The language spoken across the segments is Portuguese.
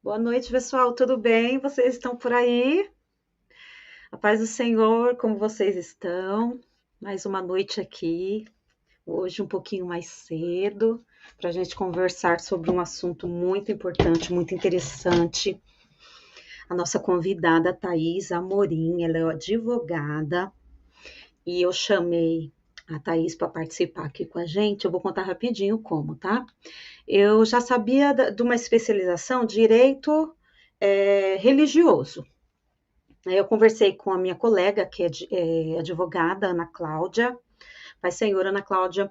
Boa noite, pessoal. Tudo bem? Vocês estão por aí? A paz do Senhor, como vocês estão? Mais uma noite aqui, hoje um pouquinho mais cedo, para a gente conversar sobre um assunto muito importante, muito interessante. A nossa convidada, Thaís Amorim, ela é advogada e eu chamei a Thaís para participar aqui com a gente. Eu vou contar rapidinho como, tá? Eu já sabia de uma especialização de direito religioso. Eu conversei com a minha colega, que é advogada, Ana Cláudia, Pai Senhor Ana Cláudia,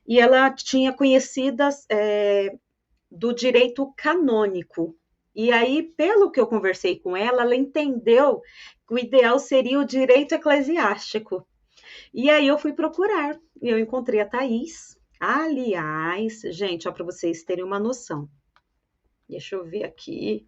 e ela tinha conhecidas do direito canônico. E aí, pelo que eu conversei com ela entendeu que o ideal seria o direito eclesiástico. E aí eu fui procurar, e eu encontrei a Thaís. Aliás, gente, para vocês terem uma noção, deixa eu ver aqui.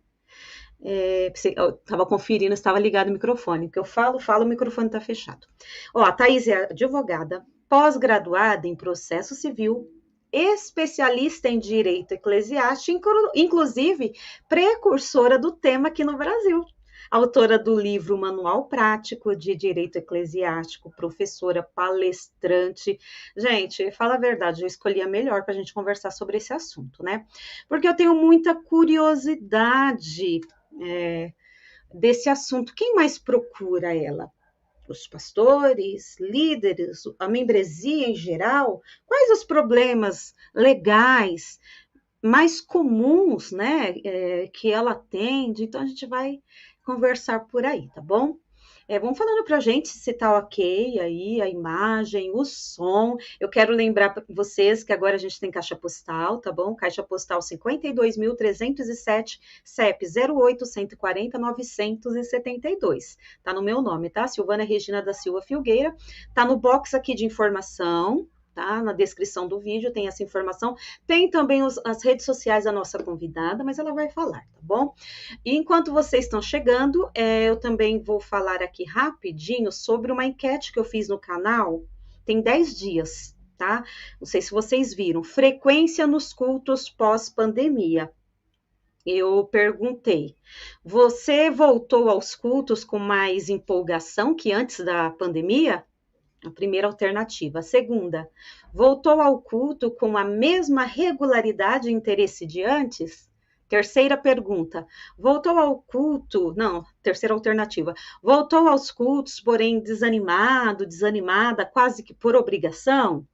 Eu estava conferindo, estava ligado o microfone. Porque eu falo, o microfone está fechado. Ó, a Thaís é advogada, pós-graduada em processo civil, especialista em direito eclesiástico, inclusive precursora do tema aqui no Brasil. Autora do livro Manual Prático de Direito Eclesiástico, professora, palestrante. Gente, fala a verdade, eu escolhi a melhor para a gente conversar sobre esse assunto, né? Porque eu tenho muita curiosidade é, desse assunto. Quem mais procura ela? Os pastores, líderes, a membresia em geral? Quais os problemas legais mais comuns, né, que ela atende? Então a gente vai conversar por aí, tá bom? Vão falando para a gente se tá ok aí, a imagem, o som. Eu quero lembrar para vocês que agora a gente tem caixa postal, tá bom? Caixa postal 52.307, CEP 0800 140 972. Tá no meu nome, tá? Silvana Regina da Silva Filgueira. Tá no box aqui de informação, tá? Na descrição do vídeo tem essa informação. Tem também as redes sociais da nossa convidada, mas ela vai falar, tá bom? E enquanto vocês estão chegando, eu também vou falar aqui rapidinho sobre uma enquete que eu fiz no canal, tem 10 dias, tá? Não sei se vocês viram. Frequência nos cultos pós-pandemia. Eu perguntei, você voltou aos cultos com mais empolgação que antes da pandemia? A primeira alternativa. A segunda, voltou ao culto com a mesma regularidade e interesse de antes? Terceira pergunta, voltou ao culto? Não, terceira alternativa. Voltou aos cultos, porém desanimado, desanimada, quase que por obrigação?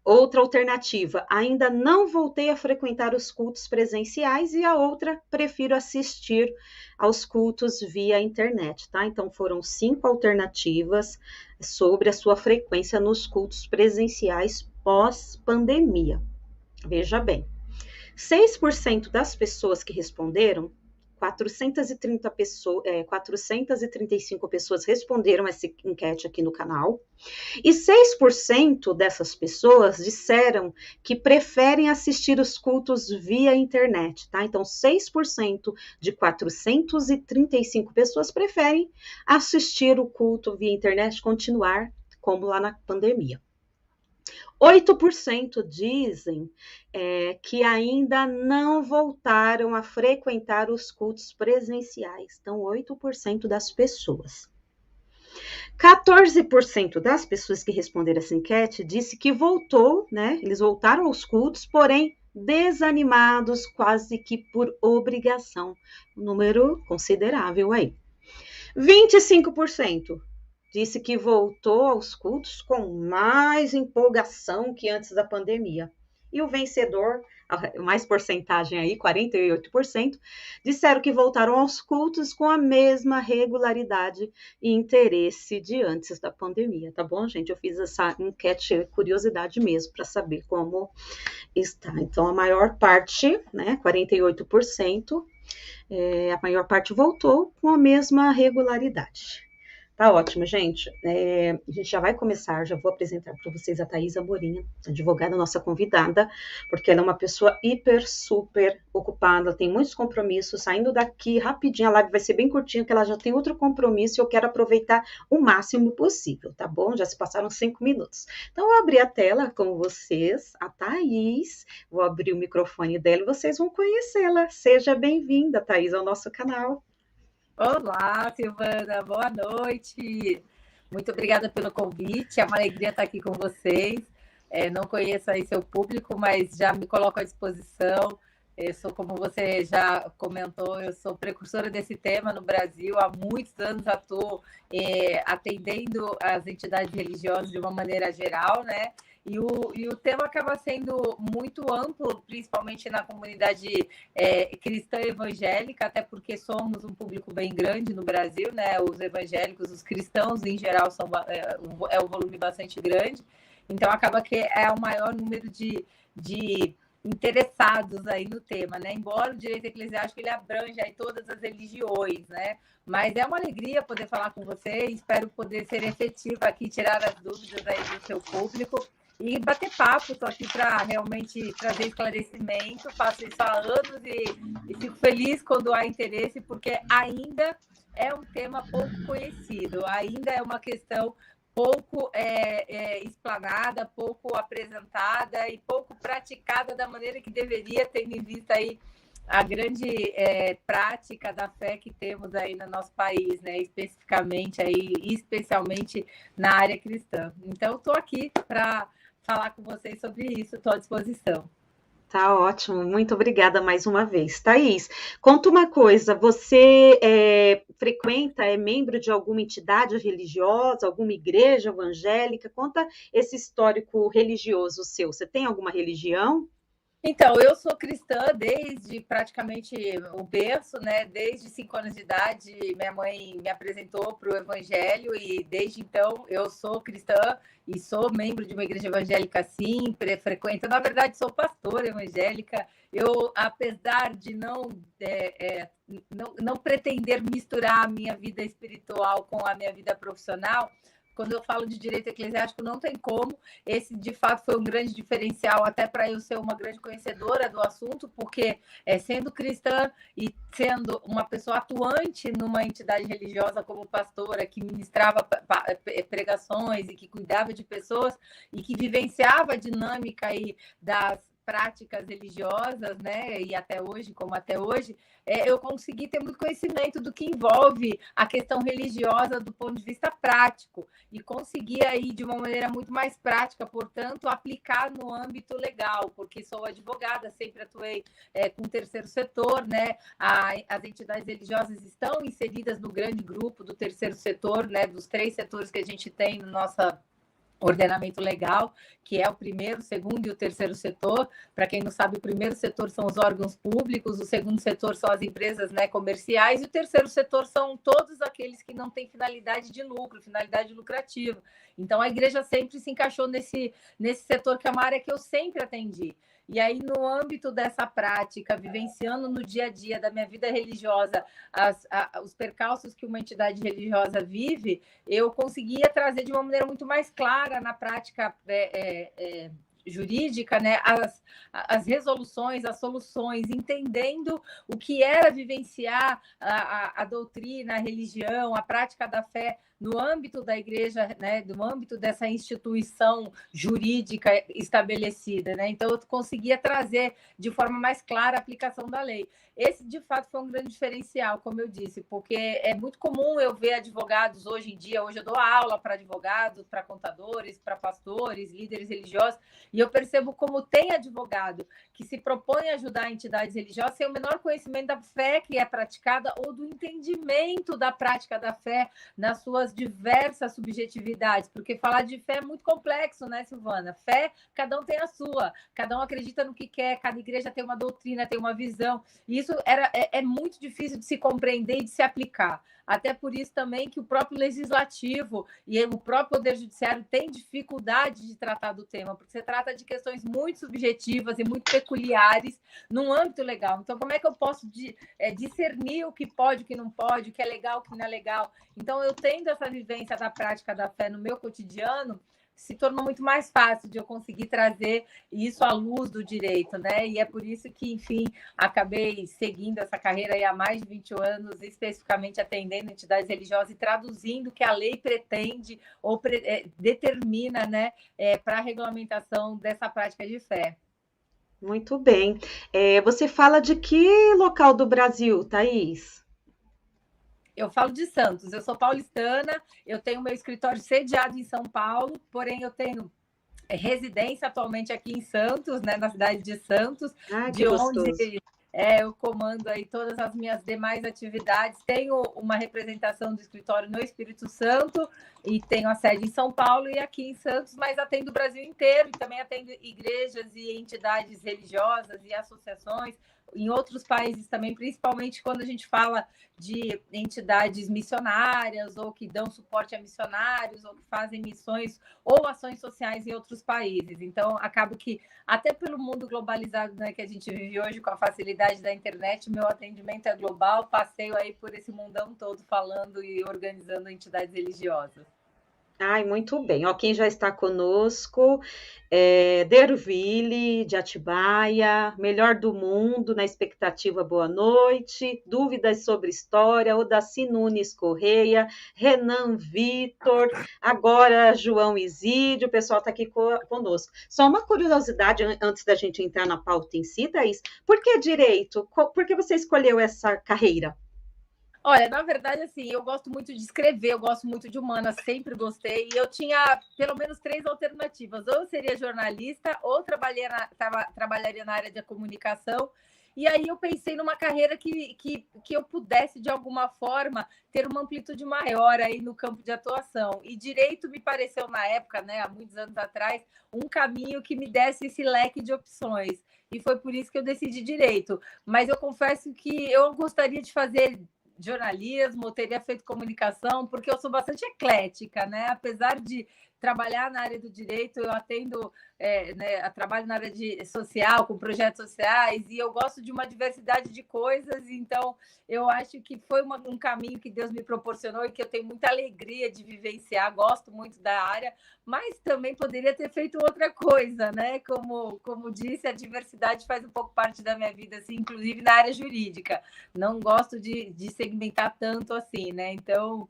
Outra alternativa, ainda não voltei a frequentar os cultos presenciais, e a outra, prefiro assistir aos cultos via internet, tá? Então foram 5 alternativas sobre a sua frequência nos cultos presenciais pós-pandemia. Veja bem, 6% das pessoas que responderam, 430 pessoas, 435 pessoas responderam essa enquete aqui no canal, e 6% dessas pessoas disseram que preferem assistir os cultos via internet, tá? Então, 6% de 435 pessoas preferem assistir o culto via internet, continuar como lá na pandemia. 8% dizem que ainda não voltaram a frequentar os cultos presenciais. Então, 8% das pessoas. 14% das pessoas que responderam essa enquete disse que voltou, né? Eles voltaram aos cultos, porém desanimados, quase que por obrigação. Um número considerável aí. 25% disse que voltou aos cultos com mais empolgação que antes da pandemia. E o vencedor, mais porcentagem aí, 48%, disseram que voltaram aos cultos com a mesma regularidade e interesse de antes da pandemia, tá bom, gente? Eu fiz essa enquete, curiosidade mesmo, para saber como está. Então, a maior parte, né, 48%, a maior parte voltou com a mesma regularidade. Tá ótimo, gente. A gente já vai começar, já vou apresentar para vocês a Thaís Amorim, advogada nossa convidada, porque ela é uma pessoa hiper, super ocupada, tem muitos compromissos, saindo daqui rapidinho, a live vai ser bem curtinha, que ela já tem outro compromisso e eu quero aproveitar o máximo possível, tá bom? Já se passaram 5 minutos. Então, eu vou abrir a tela com vocês, a Thaís, vou abrir o microfone dela e vocês vão conhecê-la. Seja bem-vinda, Thaís, ao nosso canal. Olá, Silvana, boa noite. Muito obrigada pelo convite, é uma alegria estar aqui com vocês. Não conheço aí seu público, mas já me coloco à disposição. Eu sou, como você já comentou, eu sou precursora desse tema no Brasil. Há muitos anos atuo atendendo as entidades religiosas de uma maneira geral, né? E o tema acaba sendo muito amplo, principalmente na comunidade cristã evangélica, até porque somos um público bem grande no Brasil, né? Os evangélicos, os cristãos em geral, é um volume bastante grande. Então, acaba que é o maior número de interessados aí no tema, né? Embora o direito eclesiástico ele abrange aí todas as religiões, né? Mas é uma alegria poder falar com você, espero poder ser efetiva aqui, tirar as dúvidas aí do seu público e bater papo. Estou aqui para realmente trazer esclarecimento, faço isso há anos e fico feliz quando há interesse, porque ainda é um tema pouco conhecido, ainda é uma questão pouco explanada, pouco apresentada e pouco praticada da maneira que deveria, tendo em vista aí a grande prática da fé que temos aí no nosso país, né? Especialmente na área cristã. Então, estou aqui para falar com vocês sobre isso, estou à disposição. Tá ótimo, muito obrigada mais uma vez. Thaís, conta uma coisa, você frequenta, é membro de alguma entidade religiosa, alguma igreja evangélica? Conta esse histórico religioso seu. Você tem alguma religião? Então, eu sou cristã desde praticamente o berço, né? Desde 5 anos de idade, minha mãe me apresentou para o Evangelho e desde então eu sou cristã e sou membro de uma igreja evangélica, sim, frequento. Na verdade, sou pastora evangélica. Eu, apesar de não pretender misturar a minha vida espiritual com a minha vida profissional, quando eu falo de direito eclesiástico, não tem como. Esse, de fato, foi um grande diferencial, até para eu ser uma grande conhecedora do assunto, porque sendo cristã e sendo uma pessoa atuante numa entidade religiosa como pastora, que ministrava pregações e que cuidava de pessoas e que vivenciava a dinâmica aí das práticas religiosas, né? E até hoje, como até hoje, eu consegui ter muito conhecimento do que envolve a questão religiosa do ponto de vista prático e conseguir aí de uma maneira muito mais prática, portanto, aplicar no âmbito legal, porque sou advogada, sempre atuei com o terceiro setor, né? As entidades religiosas estão inseridas no grande grupo do terceiro setor, né? Dos 3 setores que a gente tem no nossa ordenamento legal, que é o primeiro, o segundo e o terceiro setor. Para quem não sabe, o primeiro setor são os órgãos públicos, o segundo setor são as empresas, né, comerciais, e o terceiro setor são todos aqueles que não têm finalidade de lucro, finalidade lucrativa. Então, a igreja sempre se encaixou nesse setor, que é uma área que eu sempre atendi. E aí, no âmbito dessa prática, vivenciando no dia a dia da minha vida religiosa os percalços que uma entidade religiosa vive, eu conseguia trazer de uma maneira muito mais clara na prática jurídica, né, as resoluções, as soluções, entendendo o que era vivenciar a doutrina, a religião, a prática da fé no âmbito da igreja, né, no âmbito dessa instituição jurídica estabelecida, né? Então eu conseguia trazer de forma mais clara a aplicação da lei. Esse, de fato, foi um grande diferencial, como eu disse, porque é muito comum eu ver advogados hoje em dia. Hoje eu dou aula para advogados, para contadores, para pastores, líderes religiosos, e eu percebo como tem advogado que se propõe a ajudar entidades religiosas sem o menor conhecimento da fé que é praticada ou do entendimento da prática da fé nas suas diversas subjetividades, porque falar de fé é muito complexo, né, Silvana? Fé, cada um tem a sua, cada um acredita no que quer, cada igreja tem uma doutrina, tem uma visão, e isso é muito difícil de se compreender e de se aplicar. Até por isso também que o próprio legislativo e o próprio Poder Judiciário têm dificuldade de tratar do tema, porque você trata de questões muito subjetivas e muito peculiares no âmbito legal. Então, como é que eu posso discernir o que pode, o que não pode, o que é legal, o que não é legal? Então, eu tendo essa vivência da prática da fé no meu cotidiano, se tornou muito mais fácil de eu conseguir trazer isso à luz do direito, né? E é por isso que, enfim, acabei seguindo essa carreira aí há mais de 20 anos, especificamente atendendo entidades religiosas e traduzindo o que a lei pretende ou determina, né, para a regulamentação dessa prática de fé. Muito bem. Você fala de que local do Brasil, Thaís? Eu falo de Santos, eu sou paulistana, eu tenho meu escritório sediado em São Paulo, porém eu tenho residência atualmente aqui em Santos, né, na cidade de Santos, Que gostoso. onde eu comando aí todas as minhas demais atividades. Tenho uma representação do escritório no Espírito Santo e tenho a sede em São Paulo e aqui em Santos, mas atendo o Brasil inteiro e também atendo igrejas e entidades religiosas e associações em outros países também, principalmente quando a gente fala de entidades missionárias ou que dão suporte a missionários ou que fazem missões ou ações sociais em outros países. Então, acabo que, até pelo mundo globalizado, né, que a gente vive hoje, com a facilidade da internet, meu atendimento é global, passeio aí por esse mundão todo falando e organizando entidades religiosas. Ai, muito bem. Ó, quem já está conosco Derville, de Atibaia, melhor do mundo, na expectativa, boa noite. Dúvidas sobre história, Odaci Nunes Correia, Renan Vitor, agora João Isídio, o pessoal está aqui conosco. Só uma curiosidade antes da gente entrar na pauta em si, Thaís, por que direito? Por que você escolheu essa carreira? Olha, na verdade, assim, eu gosto muito de escrever, eu gosto muito de humanas, sempre gostei, e eu tinha pelo menos 3 alternativas. Ou eu seria jornalista, ou trabalharia na área de comunicação, e aí eu pensei numa carreira que eu pudesse, de alguma forma, ter uma amplitude maior aí no campo de atuação. E direito me pareceu, na época, né, há muitos anos atrás, um caminho que me desse esse leque de opções. E foi por isso que eu decidi direito. Mas eu confesso que eu gostaria de fazer jornalismo, teria feito comunicação, porque eu sou bastante eclética, né? Apesar de trabalhar na área do direito, eu atendo, trabalho na área social, com projetos sociais, e eu gosto de uma diversidade de coisas, então eu acho que foi um caminho que Deus me proporcionou e que eu tenho muita alegria de vivenciar, gosto muito da área, mas também poderia ter feito outra coisa, né? Como disse, a diversidade faz um pouco parte da minha vida, assim, inclusive na área jurídica. Não gosto de segmentar tanto assim, né? Então,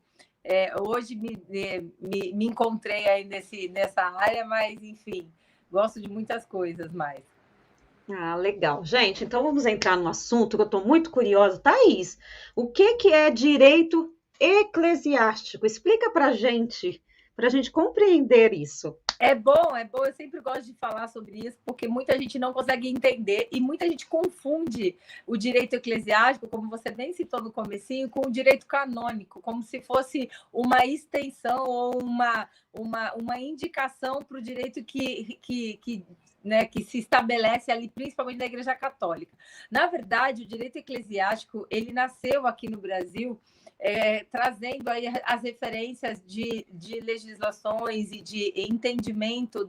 hoje me encontrei aí nessa área, mas, enfim, gosto de muitas coisas mais. Ah, legal. Gente, então vamos entrar no assunto que eu estou muito curiosa. Thaís, o que é direito eclesiástico? Explica para a gente compreender isso. É bom, eu sempre gosto de falar sobre isso, porque muita gente não consegue entender e muita gente confunde o direito eclesiástico, como você bem citou no comecinho, com o direito canônico, como se fosse uma extensão ou uma indicação para o direito que se estabelece ali, principalmente na Igreja Católica. Na verdade, o direito eclesiástico, ele nasceu aqui no Brasil, trazendo aí as referências de legislações e de entendimento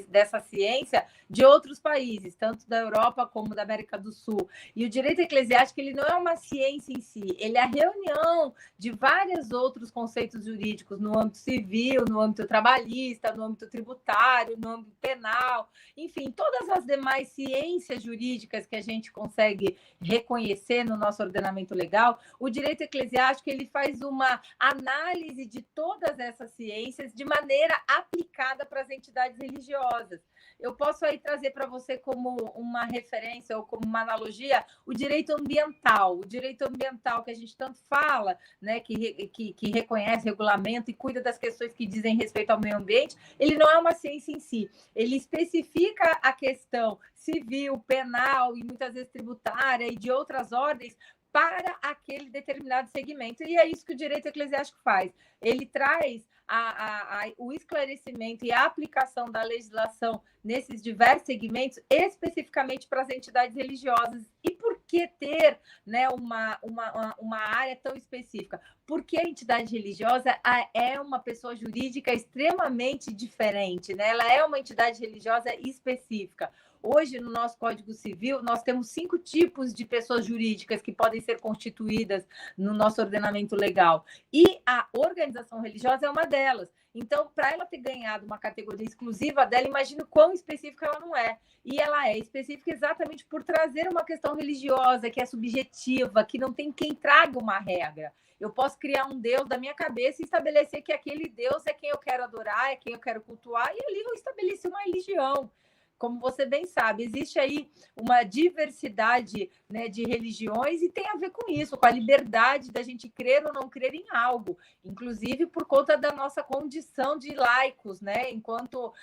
dessa ciência de outros países, tanto da Europa como da América do Sul. E o direito eclesiástico, ele não é uma ciência em si, ele é a reunião de vários outros conceitos jurídicos no âmbito civil, no âmbito trabalhista, no âmbito tributário, no âmbito penal, enfim, todas as demais ciências jurídicas que a gente consegue reconhecer no nosso ordenamento legal. O direito eclesiástico, ele faz uma análise de todas essas ciências de maneira aplicada para as entidades religiosas. Eu posso aí trazer para você como uma referência ou como uma analogia o direito ambiental. O direito ambiental que a gente tanto fala, né, que reconhece, regulamenta e cuida das questões que dizem respeito ao meio ambiente, ele não é uma ciência em si. Ele especifica a questão civil, penal e muitas vezes tributária e de outras ordens para aquele determinado segmento. E é isso que o direito eclesiástico faz. Ele traz o esclarecimento e a aplicação da legislação nesses diversos segmentos, especificamente para as entidades religiosas. E por que ter, né, uma área tão específica? Porque a entidade religiosa é uma pessoa jurídica extremamente diferente, né? Ela é uma entidade religiosa específica. Hoje, no nosso Código Civil, nós temos 5 tipos de pessoas jurídicas que podem ser constituídas no nosso ordenamento legal. E a organização religiosa é uma delas. Então, para ela ter ganhado uma categoria exclusiva dela, imagina o quão específica ela não é. E ela é específica exatamente por trazer uma questão religiosa, que é subjetiva, que não tem quem traga uma regra. Eu posso criar um Deus da minha cabeça e estabelecer que aquele Deus é quem eu quero adorar, é quem eu quero cultuar, e ali eu estabeleci uma religião. Como você bem sabe, existe aí uma diversidade, né, de religiões e tem a ver com isso, com a liberdade da gente crer ou não crer em algo, inclusive por conta da nossa condição de laicos, né? Enquanto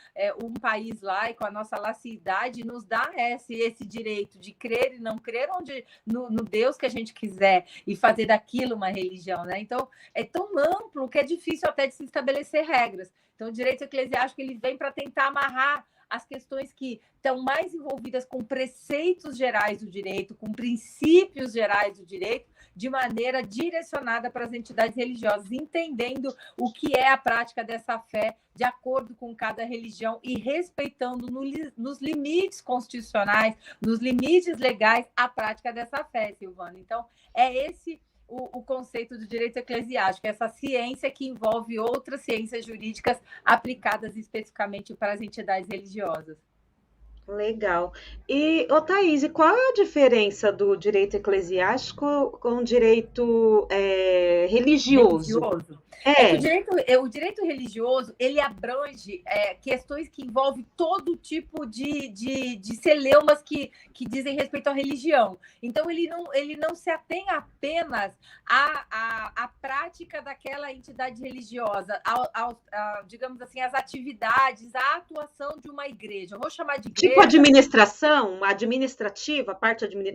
um país laico, a nossa laicidade nos dá esse direito de crer e não crer no Deus que a gente quiser e fazer daquilo uma religião, né? Então, é tão amplo que é difícil até de se estabelecer regras. Então, o direito eclesiástico ele vem para tentar amarrar as questões que estão mais envolvidas com preceitos gerais do direito, com princípios gerais do direito, de maneira direcionada para as entidades religiosas, entendendo o que é a prática dessa fé de acordo com cada religião e respeitando nos limites constitucionais, nos limites legais, a prática dessa fé, Silvana. Então, é esse o conceito do direito eclesiástico, essa ciência que envolve outras ciências jurídicas aplicadas especificamente para as entidades religiosas. Legal. E, Thaís, qual é a diferença do direito eclesiástico com o direito religioso? É que o direito religioso ele abrange questões que envolvem todo tipo de celeumas que dizem respeito à religião. Então, ele não se atém apenas à prática daquela entidade religiosa, digamos assim, às atividades, à atuação de uma igreja. Eu vou chamar de igreja. Tipo administração, administrativa,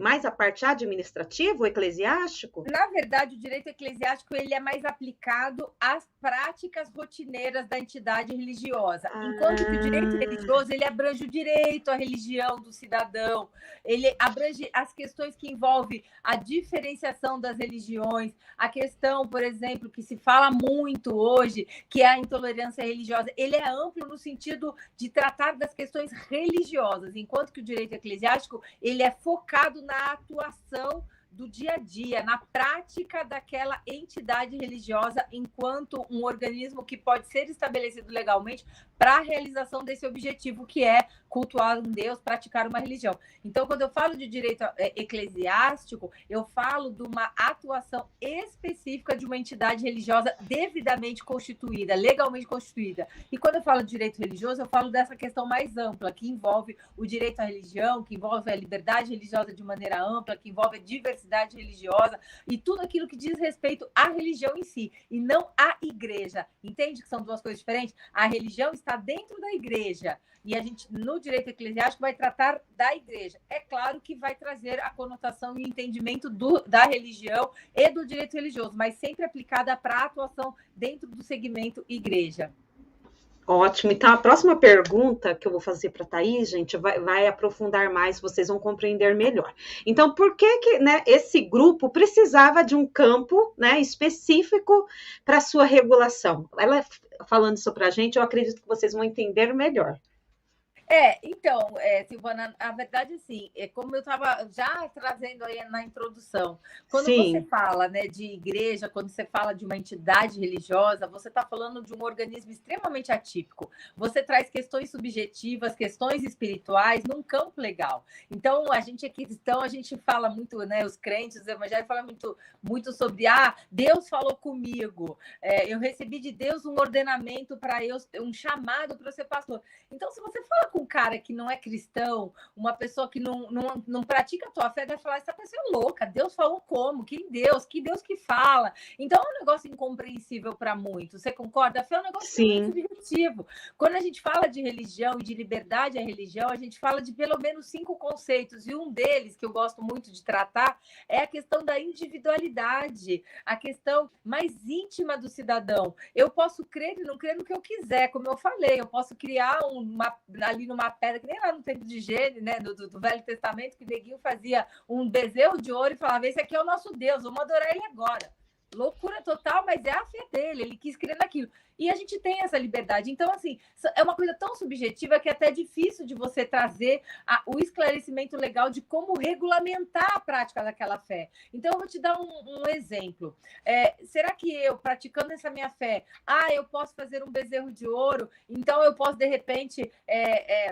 mais a parte administrativa, o eclesiástico? Na verdade, o direito eclesiástico ele é mais aplicado às práticas rotineiras da entidade religiosa, enquanto que o direito religioso ele abrange o direito à religião do cidadão, ele abrange as questões que envolvem a diferenciação das religiões, a questão, por exemplo, que se fala muito hoje, que é a intolerância religiosa, ele é amplo no sentido de tratar das questões religiosas, enquanto que o direito eclesiástico ele é focado na atuação do dia a dia, na prática daquela entidade religiosa enquanto um organismo que pode ser estabelecido legalmente para a realização desse objetivo, que é cultuar um Deus, praticar uma religião. Então, quando eu falo de direito eclesiástico, eu falo de uma atuação específica de uma entidade religiosa devidamente constituída, legalmente constituída. E quando eu falo de direito religioso, eu falo dessa questão mais ampla, que envolve o direito à religião, que envolve a liberdade religiosa de maneira ampla, que envolve a diversidade religiosa e tudo aquilo que diz respeito à religião em si, e não à igreja. Entende que são duas coisas diferentes? A religião está dentro da igreja e a gente, no direito eclesiástico, vai tratar da igreja. É claro que vai trazer a conotação e o entendimento da religião e do direito religioso, mas sempre aplicada para a atuação dentro do segmento igreja. Ótimo. Então, a próxima pergunta que eu vou fazer para a Thaís, gente, vai aprofundar mais, vocês vão compreender melhor. Então, por que né, esse grupo precisava de um campo, né, específico para sua regulação? Ela falando isso para a gente, eu acredito que vocês vão entender melhor. Então, Silvana, a verdade, assim, como eu estava já trazendo aí na introdução, quando você fala, né, de igreja, quando você fala de uma entidade religiosa, você está falando de um organismo extremamente atípico. Você traz questões subjetivas, questões espirituais num campo legal. Então, a gente é cristão, a gente fala muito, né, os crentes, os evangélicos falam muito sobre, Deus falou comigo, eu recebi de Deus um ordenamento para eu, um chamado para eu ser pastor. Então, se você fala com um cara que não é cristão, uma pessoa que não pratica a tua fé, vai falar, essa pessoa é louca, Deus falou como? Que Deus que fala? Então é um negócio incompreensível para muitos, você concorda? A fé é um negócio muito subjetivo. Quando a gente fala de religião e de liberdade à religião, a gente fala de pelo menos 5 conceitos, e um deles, que eu gosto muito de tratar, é a questão da individualidade, a questão mais íntima do cidadão. Eu posso crer e não crer no que eu quiser, como eu falei, eu posso criar ali numa pedra, que nem lá no tempo de Gênesis, né, do Velho Testamento, que o neguinho fazia um bezerro de ouro e falava, esse aqui é o nosso Deus, vamos adorar ele agora. Loucura total, mas é a fé dele, ele quis crer naquilo. E a gente tem essa liberdade. Então, assim, é uma coisa tão subjetiva que é até difícil de você trazer o esclarecimento legal de como regulamentar a prática daquela fé. Então, eu vou te dar um exemplo. Será que eu, praticando essa minha fé, eu posso fazer um bezerro de ouro, então eu posso, de repente,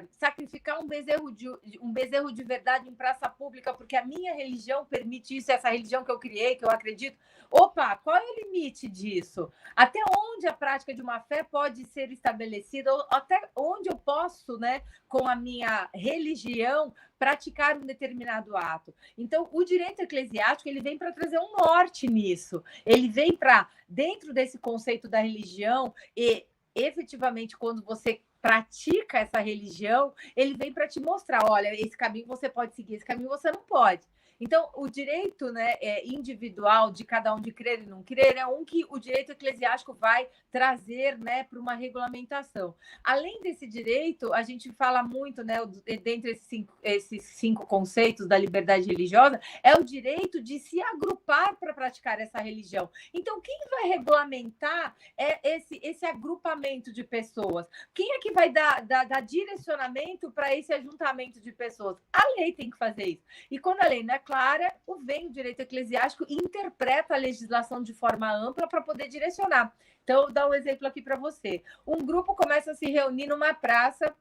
sacrificar um bezerro de verdade em praça pública, porque a minha religião permite isso, essa religião que eu criei, que eu acredito. Opa, qual é o limite disso? Até onde a prática de uma fé pode ser estabelecida? Até onde eu posso, né, com a minha religião, praticar um determinado ato? Então, o direito eclesiástico ele vem para trazer um norte nisso. Ele vem para, dentro desse conceito da religião, e efetivamente, quando você pratica essa religião, ele vem para te mostrar, olha, esse caminho você pode seguir, esse caminho você não pode. Então, o direito, né, individual de cada um de crer e não crer é um que o direito eclesiástico vai trazer, né, para uma regulamentação. Além desse direito, a gente fala muito, né, dentre esses cinco conceitos da liberdade religiosa, é o direito de se agrupar para praticar essa religião. Então, quem vai regulamentar esse agrupamento de pessoas? Quem é que vai dar direcionamento para esse ajuntamento de pessoas? A lei tem que fazer isso. E quando a lei não é clara, o direito eclesiástico interpreta a legislação de forma ampla para poder direcionar. Então, eu vou dar um exemplo aqui para você. Um grupo começa a se reunir numa praça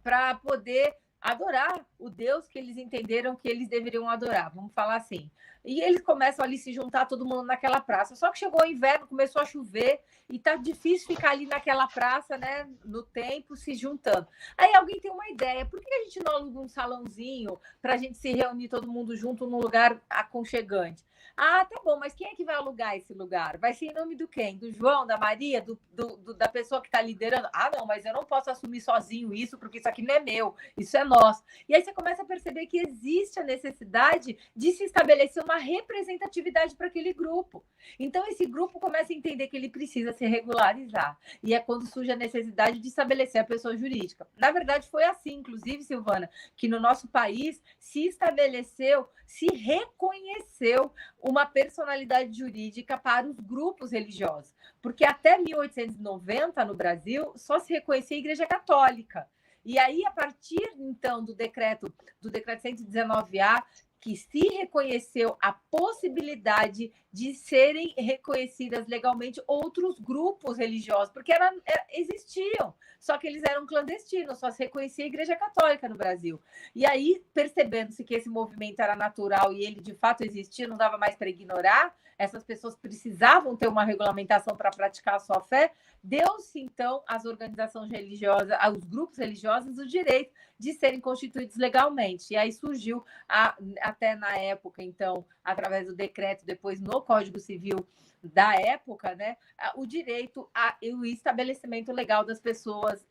para poder adorar o Deus que eles entenderam que eles deveriam adorar, vamos falar assim. E eles começam ali a se juntar todo mundo naquela praça. Só que chegou o inverno, começou a chover e tá difícil ficar ali naquela praça, né, no tempo, se juntando. Aí alguém tem uma ideia, por que a gente não aluga um salãozinho para a gente se reunir todo mundo junto num lugar aconchegante? Ah, tá bom, mas quem é que vai alugar esse lugar? Vai ser em nome do quem? Do João, da Maria, da pessoa que está liderando? Ah, não, mas eu não posso assumir sozinho isso, porque isso aqui não é meu, isso é nosso. E aí você começa a perceber que existe a necessidade de se estabelecer uma representatividade para aquele grupo. Então, esse grupo começa a entender que ele precisa se regularizar. E é quando surge a necessidade de estabelecer a pessoa jurídica. Na verdade, foi assim, inclusive, Silvana, que no nosso país se estabeleceu, se reconheceu uma personalidade jurídica para os grupos religiosos. Porque até 1890, no Brasil, só se reconhecia a Igreja Católica. E aí, a partir, então, do decreto 119A, que se reconheceu a possibilidade de serem reconhecidas legalmente outros grupos religiosos, porque existiam, só que eles eram clandestinos, só se reconhecia a Igreja Católica no Brasil. E aí, percebendo-se que esse movimento era natural e ele de fato existia, não dava mais para ignorar, essas pessoas precisavam ter uma regulamentação para praticar a sua fé, deu-se, então, às organizações religiosas, aos grupos religiosos, o direito de serem constituídos legalmente. E aí surgiu, até na época, então, através do decreto, depois no Código Civil da época, né, o direito o estabelecimento legal das pessoas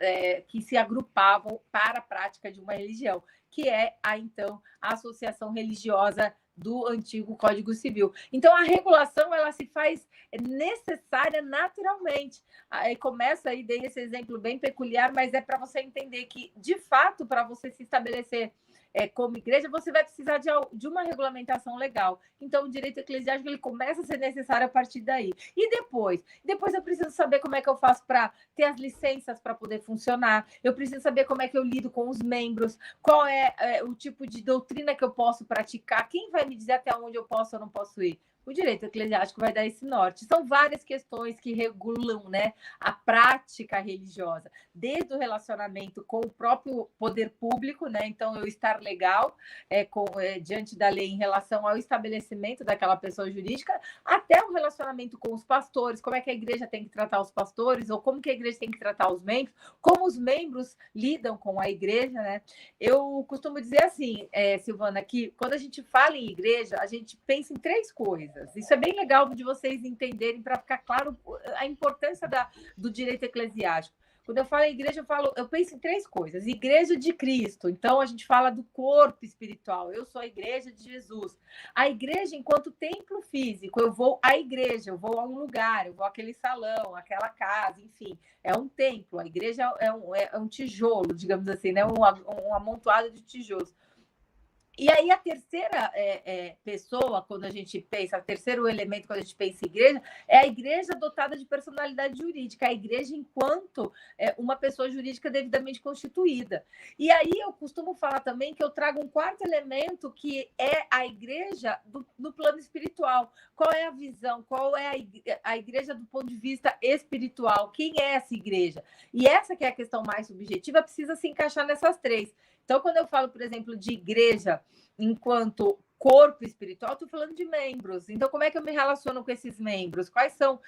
que se agrupavam para a prática de uma religião, que é, então, a associação religiosa do antigo Código Civil. Então, a regulação ela se faz necessária naturalmente. Aí começa aí, dei esse exemplo bem peculiar, mas é para você entender que, de fato, para você se estabelecer como igreja, você vai precisar de uma regulamentação legal. Então, o direito eclesiástico ele começa a ser necessário a partir daí. E depois? Depois eu preciso saber como é que eu faço para ter as licenças para poder funcionar. Eu preciso saber como é que eu lido com os membros, qual é o tipo de doutrina que eu posso praticar, quem vai me dizer até onde eu posso ou não posso ir. O direito eclesiástico vai dar esse norte. São várias questões que regulam, né, a prática religiosa, desde o relacionamento com o próprio poder público, né? Então, eu estar legal diante da lei em relação ao estabelecimento daquela pessoa jurídica, até o relacionamento com os pastores, como é que a igreja tem que tratar os pastores, ou como que a igreja tem que tratar os membros, como os membros lidam com a igreja, né? Eu costumo dizer assim, Silvana, que quando a gente fala em igreja, a gente pensa em três coisas. Isso é bem legal de vocês entenderem para ficar claro a importância do direito eclesiástico. Quando eu falo em igreja, eu penso em três coisas. Igreja de Cristo. Então, a gente fala do corpo espiritual. Eu sou a igreja de Jesus. A igreja, enquanto templo físico, eu vou à igreja, eu vou a um lugar, eu vou àquele salão, àquela casa, enfim. É um templo. A igreja é um tijolo, digamos assim, né? Um amontoado de tijolos. E aí, a terceira pessoa, quando a gente pensa, o terceiro elemento, quando a gente pensa em igreja, é a igreja dotada de personalidade jurídica, a igreja enquanto uma pessoa jurídica devidamente constituída. E aí, eu costumo falar também que eu trago um quarto elemento, que é a igreja no plano espiritual. Qual é a visão? Qual é a igreja do ponto de vista espiritual? Quem é essa igreja? E essa que é a questão mais subjetiva, precisa se encaixar nessas três. Então, quando eu falo, por exemplo, de igreja enquanto corpo espiritual, estou falando de membros. Então, como é que eu me relaciono com esses membros? Quais são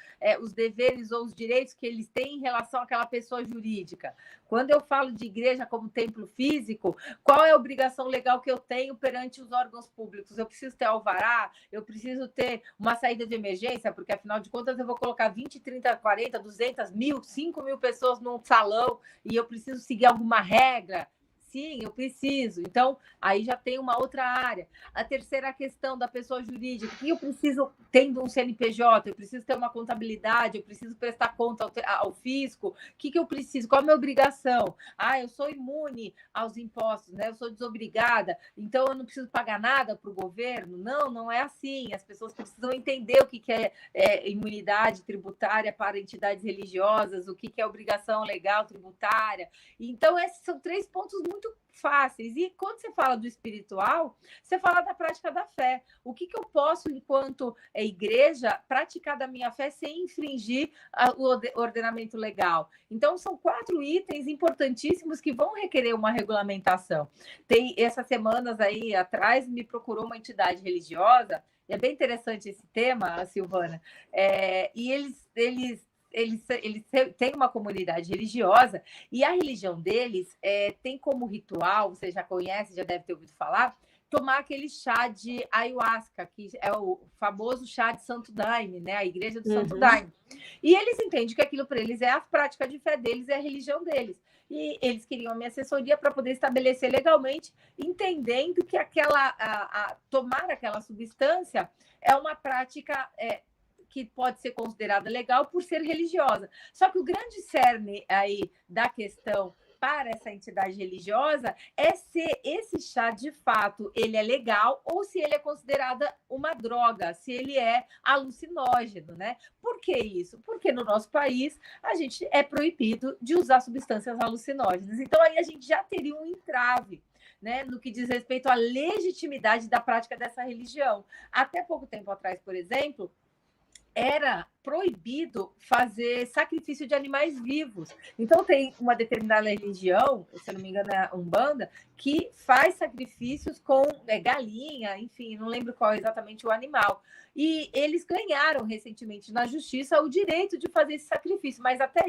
os deveres ou os direitos que eles têm em relação àquela pessoa jurídica? Quando eu falo de igreja como templo físico, qual é a obrigação legal que eu tenho perante os órgãos públicos? Eu preciso ter alvará? Eu preciso ter uma saída de emergência? Porque, afinal de contas, eu vou colocar 20, 30, 40, 200, 1.000, 5.000 pessoas num salão e eu preciso seguir alguma regra? Sim, eu preciso. Então, aí já tem uma outra área. A terceira questão da pessoa jurídica, que eu preciso, tendo um CNPJ, eu preciso ter uma contabilidade, eu preciso prestar conta ao fisco. O que eu preciso? Qual a minha obrigação? Eu sou imune aos impostos, né? Eu sou desobrigada, então eu não preciso pagar nada para o governo? Não, não é assim. As pessoas precisam entender o que é imunidade tributária para entidades religiosas, o que é obrigação legal tributária. Então, esses são três pontos muito fáceis. E quando você fala do espiritual, você fala da prática da fé. O que eu posso, enquanto igreja, praticar da minha fé sem infringir o ordenamento legal? Então, são 4 itens importantíssimos que vão requerer uma regulamentação. Tem essas semanas aí atrás, me procurou uma entidade religiosa, e é bem interessante esse tema, Silvana, e eles têm uma comunidade religiosa e a religião deles tem como ritual, você já conhece, já deve ter ouvido falar, tomar aquele chá de ayahuasca, que é o famoso chá de Santo Daime, né? A igreja do Santo Daime. E eles entendem que aquilo para eles é a prática de fé deles, é a religião deles. E eles queriam a minha assessoria para poder estabelecer legalmente, entendendo que tomar aquela substância é uma prática que pode ser considerada legal por ser religiosa. Só que o grande cerne aí da questão para essa entidade religiosa é se esse chá, de fato, ele é legal ou se ele é considerado uma droga, se ele é alucinógeno, né? Por que isso? Porque no nosso país a gente é proibido de usar substâncias alucinógenas. Então, aí a gente já teria um entrave, né, no que diz respeito à legitimidade da prática dessa religião. Até pouco tempo atrás, por exemplo, era proibido fazer sacrifício de animais vivos. Então, tem uma determinada religião, se eu não me engano é a Umbanda, que faz sacrifícios com galinha, enfim, não lembro qual é exatamente o animal. E eles ganharam recentemente na justiça o direito de fazer esse sacrifício, mas até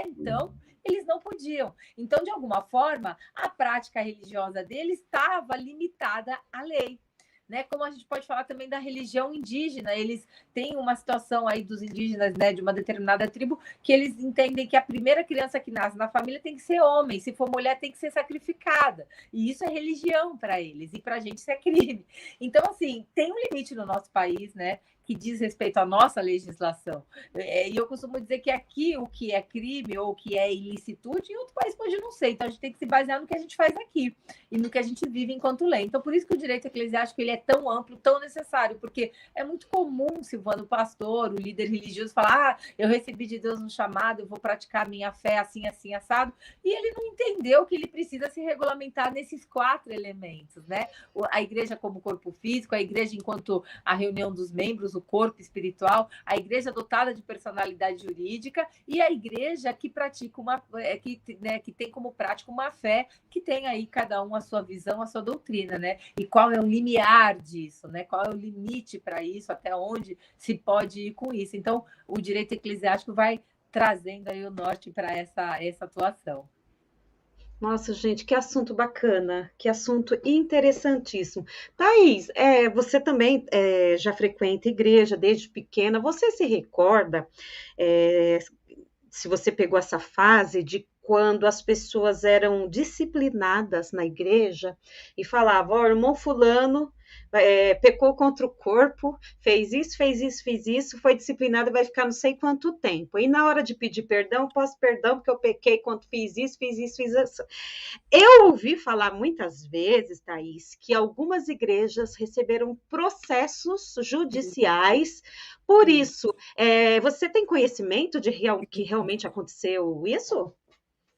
então, eles não podiam. Então, de alguma forma, a prática religiosa deles estava limitada à lei. Né, como a gente pode falar também da religião indígena, eles têm uma situação aí dos indígenas, né, de uma determinada tribo, que eles entendem que a primeira criança que nasce na família tem que ser homem, se for mulher tem que ser sacrificada, e isso é religião para eles, e para a gente isso é crime. Então, assim, tem um limite no nosso país, né, que diz respeito à nossa legislação. E eu costumo dizer que aqui o que é crime ou o que é ilicitude, em outro país pode não ser. Então, a gente tem que se basear no que a gente faz aqui e no que a gente vive enquanto lei. Então, por isso que o direito eclesiástico ele é tão amplo, tão necessário, porque é muito comum, Silvano, o pastor, o líder religioso, falar: eu recebi de Deus um chamado, eu vou praticar a minha fé assim, assim, assado, e ele não entendeu que ele precisa se regulamentar nesses 4 elementos, né? A igreja como corpo físico, a igreja enquanto a reunião dos membros, o corpo espiritual, a igreja dotada de personalidade jurídica e a igreja que pratica que tem como prática uma fé que tem aí cada um a sua visão, a sua doutrina, né? E qual é o limiar disso, né? Qual é o limite para isso, até onde se pode ir com isso. Então, o direito eclesiástico vai trazendo aí o norte para essa atuação. Nossa, gente, que assunto bacana, que assunto interessantíssimo. Thaís, você também já frequenta igreja desde pequena, você se recorda se você pegou essa fase de quando as pessoas eram disciplinadas na igreja e falavam, ó, irmão fulano pecou contra o corpo, fez isso, fez isso, fez isso, foi disciplinado, vai ficar não sei quanto tempo. E na hora de pedir perdão, posso perdão porque eu pequei quando fiz isso, fiz isso, fiz isso. Eu ouvi falar muitas vezes, Thaís, que algumas igrejas receberam processos judiciais por isso. Você tem conhecimento de que realmente aconteceu isso?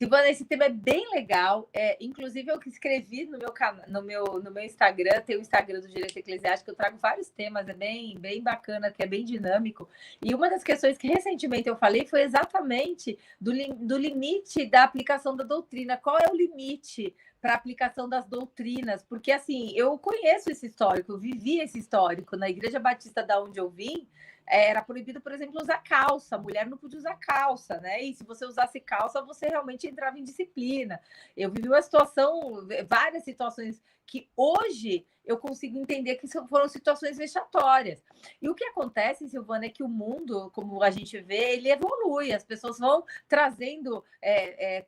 Silvana, esse tema é bem legal. Inclusive, eu que escrevi no meu canal, no meu Instagram, tem o Instagram do Direito Eclesiástico, eu trago vários temas, é bem bacana, que é bem dinâmico. E uma das questões que recentemente eu falei foi exatamente do limite da aplicação da doutrina. Qual é o limite para a aplicação das doutrinas? Porque, assim, eu conheço esse histórico, eu vivi esse histórico. Na Igreja Batista da onde eu vim, era proibido, por exemplo, usar calça. A mulher não podia usar calça, né? E se você usasse calça, você realmente entrava em disciplina. Eu vivi uma situação, várias situações que hoje eu consigo entender que foram situações vexatórias. E o que acontece, Silvana, é que o mundo, como a gente vê, ele evolui. As pessoas vão trazendo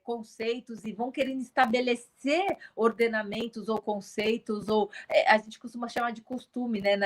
conceitos e vão querendo estabelecer ordenamentos ou conceitos, ou a gente costuma chamar de costume, né?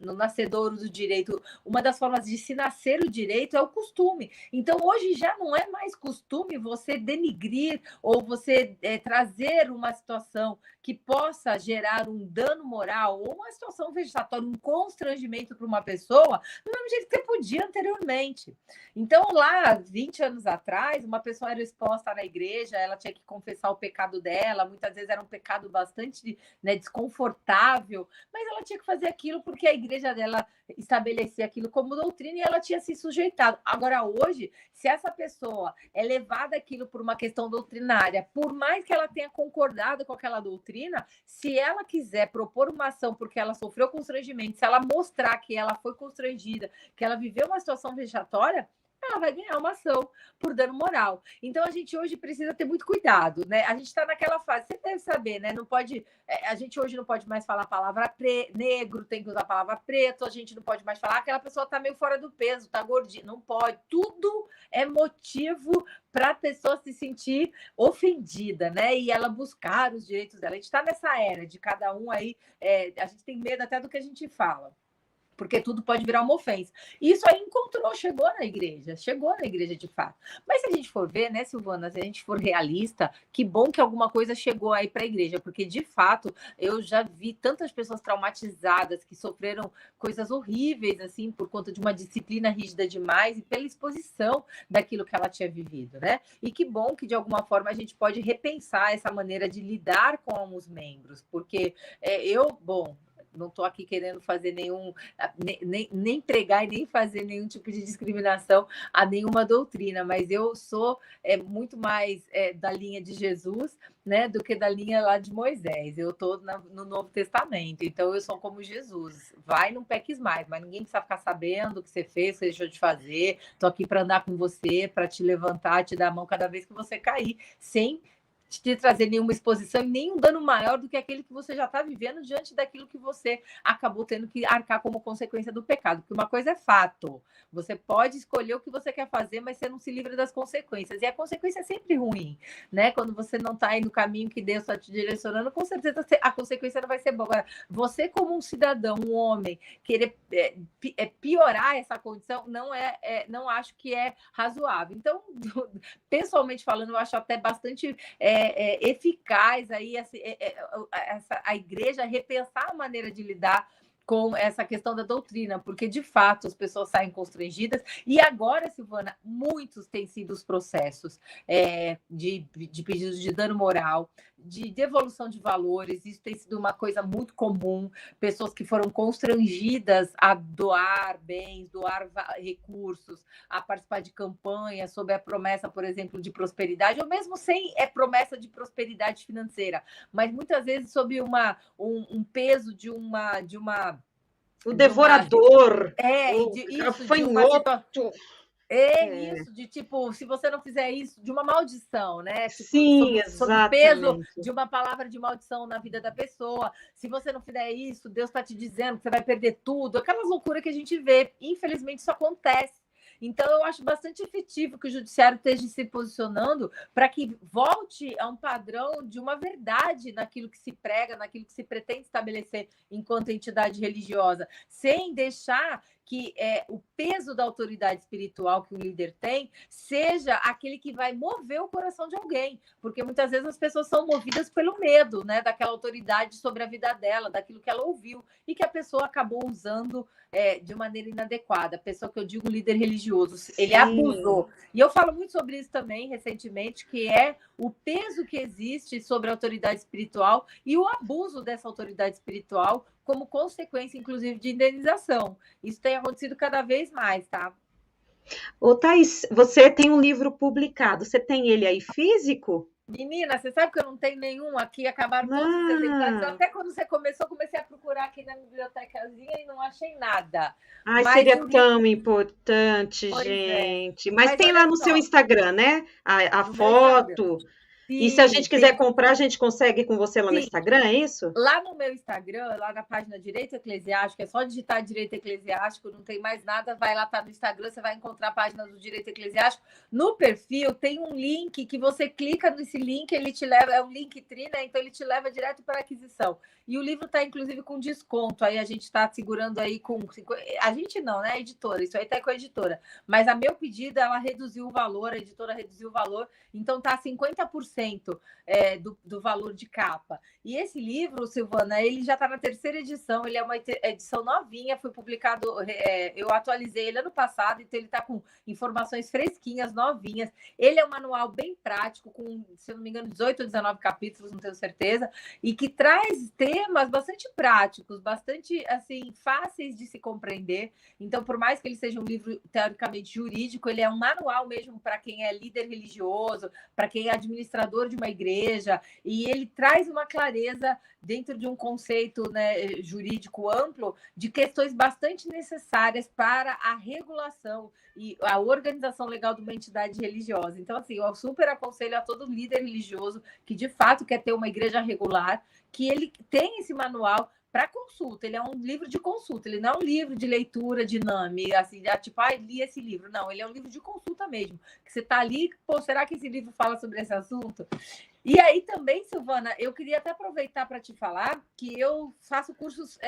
No nascedouro do direito. Uma das formas de se nascer o direito é o costume. Então, hoje já não é mais costume você denigrir ou você trazer uma situação que possa gerar um dano moral ou uma situação vexatória, um constrangimento para uma pessoa, do mesmo jeito que você podia anteriormente. Então, lá, 20 anos atrás, uma pessoa era exposta na igreja, ela tinha que confessar o pecado dela, muitas vezes era um pecado bastante, né, desconfortável, mas ela tinha que fazer aquilo porque a igreja dela estabelecia aquilo como doutrina e ela tinha se sujeitado. Agora, hoje, se essa pessoa é levada aquilo por uma questão doutrinária, por mais que ela tenha concordado com aquela doutrina, se ela quiser propor uma ação porque ela sofreu constrangimento, se ela mostrar que ela foi constrangida, que ela viveu uma situação vexatória, ela vai ganhar uma ação por dano moral. Então, a gente hoje precisa ter muito cuidado, né? A gente está naquela fase, você deve saber, né? Não pode, a gente hoje não pode mais falar a palavra negro, tem que usar a palavra preto, a gente não pode mais falar aquela pessoa está meio fora do peso, está gordinha. Não pode. Tudo é motivo para a pessoa se sentir ofendida, né? E ela buscar os direitos dela. A gente está nessa era de cada um aí, a gente tem medo até do que a gente fala, porque tudo pode virar uma ofensa. Isso aí chegou na igreja de fato. Mas se a gente for ver, né, Silvana, se a gente for realista, que bom que alguma coisa chegou aí para a igreja, porque de fato eu já vi tantas pessoas traumatizadas que sofreram coisas horríveis, assim, por conta de uma disciplina rígida demais e pela exposição daquilo que ela tinha vivido, né? E que bom que de alguma forma a gente pode repensar essa maneira de lidar com os membros, porque não estou aqui querendo fazer nem pregar e nem fazer nenhum tipo de discriminação a nenhuma doutrina, mas eu sou muito mais da linha de Jesus, né, do que da linha lá de Moisés. Eu estou no Novo Testamento, então eu sou como Jesus. Vai, não peques mais, mas ninguém precisa ficar sabendo o que você fez, o que você deixou de fazer. Estou aqui para andar com você, para te levantar, te dar a mão cada vez que você cair, sem te trazer nenhuma exposição e nenhum dano maior do que aquele que você já está vivendo diante daquilo que você acabou tendo que arcar como consequência do pecado. Porque uma coisa é fato, você pode escolher o que você quer fazer, mas você não se livra das consequências. E a consequência é sempre ruim, né? Quando você não está aí no caminho que Deus está te direcionando, com certeza a consequência não vai ser boa. Agora, você como um cidadão, um homem, querer piorar essa condição, não acho que é razoável. Então, pessoalmente falando, eu acho até bastante eficaz aí a igreja repensar a maneira de lidar com essa questão da doutrina, porque de fato as pessoas saem constrangidas. E agora, Silvana, muitos têm sido os processos de pedidos de dano moral, de devolução de valores. Isso tem sido uma coisa muito comum, pessoas que foram constrangidas a doar bens, doar recursos, a participar de campanhas sob a promessa, por exemplo, de prosperidade, ou mesmo sem promessa de prosperidade financeira, mas muitas vezes sob um peso de uma o devorador, isso, fanhoto. Isso, de tipo, se você não fizer isso, de uma maldição, né? Tipo, sim, sob o peso de uma palavra de maldição na vida da pessoa. Se você não fizer isso, Deus está te dizendo que você vai perder tudo. Aquelas loucuras que a gente vê. Infelizmente, isso acontece. Então, eu acho bastante efetivo que o judiciário esteja se posicionando para que volte a um padrão de uma verdade naquilo que se prega, naquilo que se pretende estabelecer enquanto entidade religiosa, sem deixar que o peso da autoridade espiritual que o líder tem seja aquele que vai mover o coração de alguém, porque muitas vezes as pessoas são movidas pelo medo, né, daquela autoridade sobre a vida dela, daquilo que ela ouviu, e que a pessoa acabou usando de maneira inadequada. A pessoa que eu digo líder religioso, ele abusou. E eu falo muito sobre isso também recentemente, que é o peso que existe sobre a autoridade espiritual e o abuso dessa autoridade espiritual como consequência, inclusive, de indenização. Isso tem acontecido cada vez mais, tá? Ô, Thaís, você tem um livro publicado, você tem ele aí físico? Menina, você sabe que eu não tenho nenhum aqui, acabaram todos os exemplares. Ah, Até quando você começou, comecei a procurar aqui na bibliotecazinha e não achei nada. ai, Mas seria o livro. tão importante, Pois é. gente. Mas Mas tem lá olha no seu só, Instagram, né? A no meu Instagram. foto. E se a Sim, gente quiser tem. comprar, a gente consegue com você lá no Sim, Instagram, é isso? lá no meu Instagram, lá na página Direito Eclesiástico, é só digitar Direito Eclesiástico, não tem mais nada, vai lá, tá no Instagram, você vai encontrar a página do Direito Eclesiástico. No perfil tem um link que você clica nesse link, ele te leva, é um Linktree, né? Então ele te leva direto para a aquisição. E o livro está, inclusive, com desconto. Aí a gente está segurando aí com. A gente não, né? A editora, isso aí tá com a editora. Mas a meu pedido, ela reduziu o valor, a editora reduziu o valor, então tá 50% do valor de capa. E esse livro, Silvana, ele já está na terceira edição, ele é uma edição novinha, foi publicado, eu atualizei ele ano passado, então ele está com informações fresquinhas, novinhas. Ele é um manual bem prático, com, se eu não me engano, 18 ou 19 capítulos, não tenho certeza, e que traz temas bastante práticos, bastante assim, fáceis de se compreender. Então, por mais que ele seja um livro teoricamente jurídico, ele é um manual mesmo para quem é líder religioso, para quem é administrador de uma igreja, e ele traz uma clareza dentro de um conceito, né, jurídico amplo de questões bastante necessárias para a regulação e a organização legal de uma entidade religiosa. Então, assim, eu super aconselho a todo líder religioso que de fato quer ter uma igreja regular, que ele tenha esse manual para consulta. Ele é um livro de consulta, ele não é um livro de leitura dinâmica, assim, tipo, li esse livro. Não, ele é um livro de consulta mesmo. Que você está ali, pô, será que esse livro fala sobre esse assunto? E aí também, Silvana, eu queria até aproveitar para te falar que eu faço cursos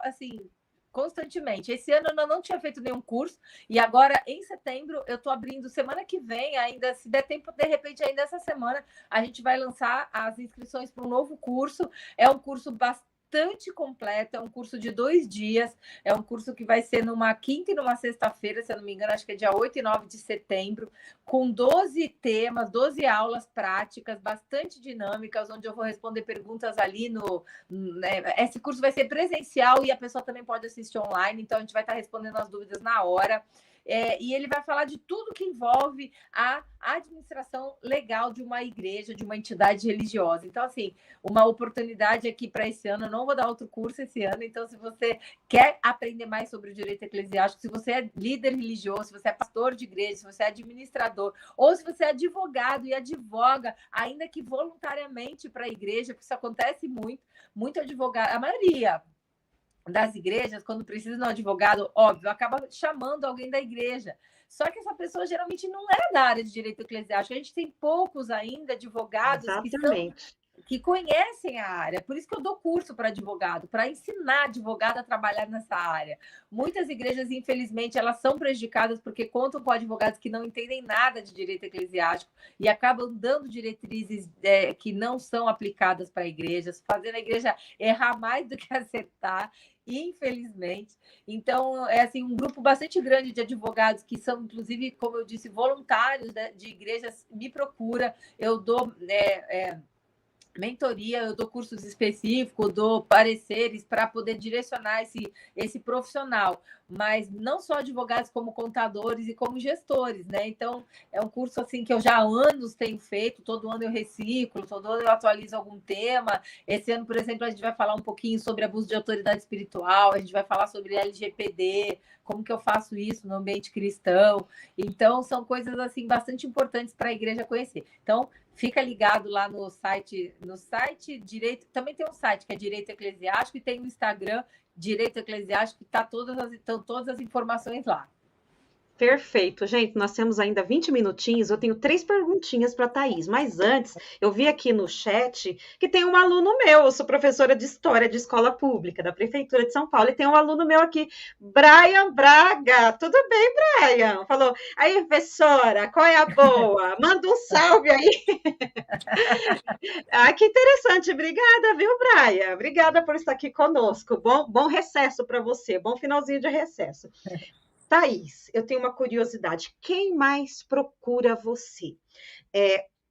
assim constantemente. Esse ano eu não tinha feito nenhum curso e agora em setembro eu estou abrindo semana que vem, ainda se der tempo, de repente ainda essa semana a gente vai lançar as inscrições para um novo curso. É um curso bastante completo, é um curso de 2 dias, é um curso que vai ser numa quinta e numa sexta-feira, se eu não me engano, acho que é dia 8 e 9 de setembro, com 12 temas, 12 aulas práticas, bastante dinâmicas, onde eu vou responder perguntas ali né? Esse curso vai ser presencial e a pessoa também pode assistir online, então a gente vai estar respondendo as dúvidas na hora. E ele vai falar de tudo que envolve a administração legal de uma igreja, de uma entidade religiosa. Então, assim, uma oportunidade aqui para esse ano. Eu não vou dar outro curso esse ano, então, se você quer aprender mais sobre o direito eclesiástico, se você é líder religioso, se você é pastor de igreja, se você é administrador, ou se você é advogado e advoga, ainda que voluntariamente para a igreja, porque isso acontece muito advogado, a maioria das igrejas, quando precisa de um advogado, óbvio, acaba chamando alguém da igreja. Só que essa pessoa geralmente não é da área de direito eclesiástico. A gente tem poucos ainda advogados Exatamente. que conhecem a área. Por isso que eu dou curso para advogado, para ensinar advogado a trabalhar nessa área. Muitas igrejas, infelizmente, elas são prejudicadas porque contam com advogados que não entendem nada de direito eclesiástico e acabam dando diretrizes que não são aplicadas para igrejas, fazendo a igreja errar mais do que acertar. Infelizmente. Então, é assim, um grupo bastante grande de advogados que são, inclusive, como eu disse, voluntários, né, de igrejas, me procura. Eu dou mentoria, eu dou cursos específicos, dou pareceres para poder direcionar esse profissional, mas não só advogados, como contadores e como gestores, né? Então, é um curso assim que eu já há anos tenho feito, todo ano eu reciclo, todo ano eu atualizo algum tema. Esse ano, por exemplo, a gente vai falar um pouquinho sobre abuso de autoridade espiritual, a gente vai falar sobre LGPD, como que eu faço isso no ambiente cristão. Então, são coisas assim bastante importantes para a igreja conhecer. Então, fica ligado lá no site Direito, também tem um site que é Direito Eclesiástico e tem o Instagram Direito Eclesiástico, que estão todas as informações lá. Perfeito, gente. Nós temos ainda 20 minutinhos. Eu tenho 3 perguntinhas para a Thaís. Mas antes, eu vi aqui no chat que tem um aluno meu. Eu sou professora de História de Escola Pública da Prefeitura de São Paulo. E tem um aluno meu aqui, Brian Braga. Tudo bem, Brian? Falou, aí, professora, qual é a boa? Manda um salve aí. Ah, que interessante. Obrigada, viu, Brian? Obrigada por estar aqui conosco. Bom recesso para você. Bom finalzinho de recesso. Thaís, eu tenho uma curiosidade. Quem mais procura você?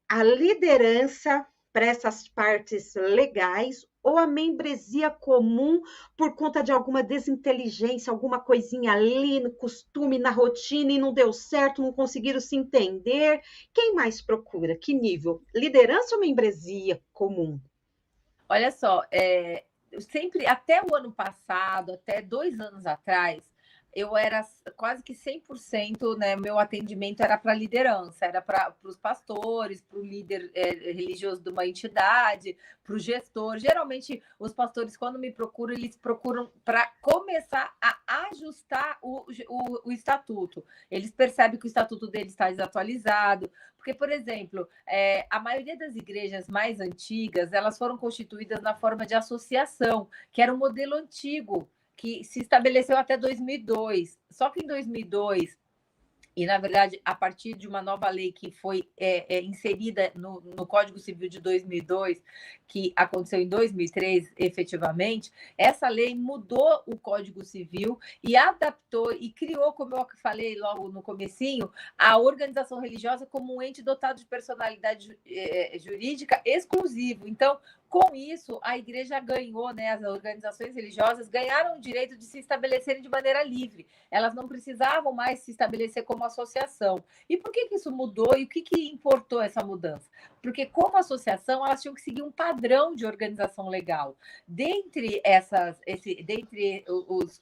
A liderança para essas partes legais ou a membresia comum por conta de alguma desinteligência, alguma coisinha ali no costume, na rotina e não deu certo, não conseguiram se entender? Quem mais procura? Que nível? Liderança ou membresia comum? Olha só, sempre, até o ano passado, até 2 anos atrás, eu era quase que 100%, né? Meu atendimento era para liderança, era para os pastores, para o líder religioso de uma entidade, para o gestor. Geralmente, os pastores, quando me procuram, eles procuram para começar a ajustar o estatuto. Eles percebem que o estatuto deles está desatualizado. Porque, por exemplo, a maioria das igrejas mais antigas, elas foram constituídas na forma de associação, que era um modelo antigo, que se estabeleceu até 2002. Só que em 2002, e, na verdade, a partir de uma nova lei que foi inserida no Código Civil de 2002, que aconteceu em 2003, efetivamente, essa lei mudou o Código Civil e adaptou e criou, como eu falei logo no comecinho, a organização religiosa como um ente dotado de personalidade jurídica exclusivo. Então, com isso, a igreja ganhou, né, as organizações religiosas ganharam o direito de se estabelecerem de maneira livre. Elas não precisavam mais se estabelecer como associação. E por que isso mudou e o que importou essa mudança? Porque, como associação, elas tinham que seguir um padrão de organização legal. Dentre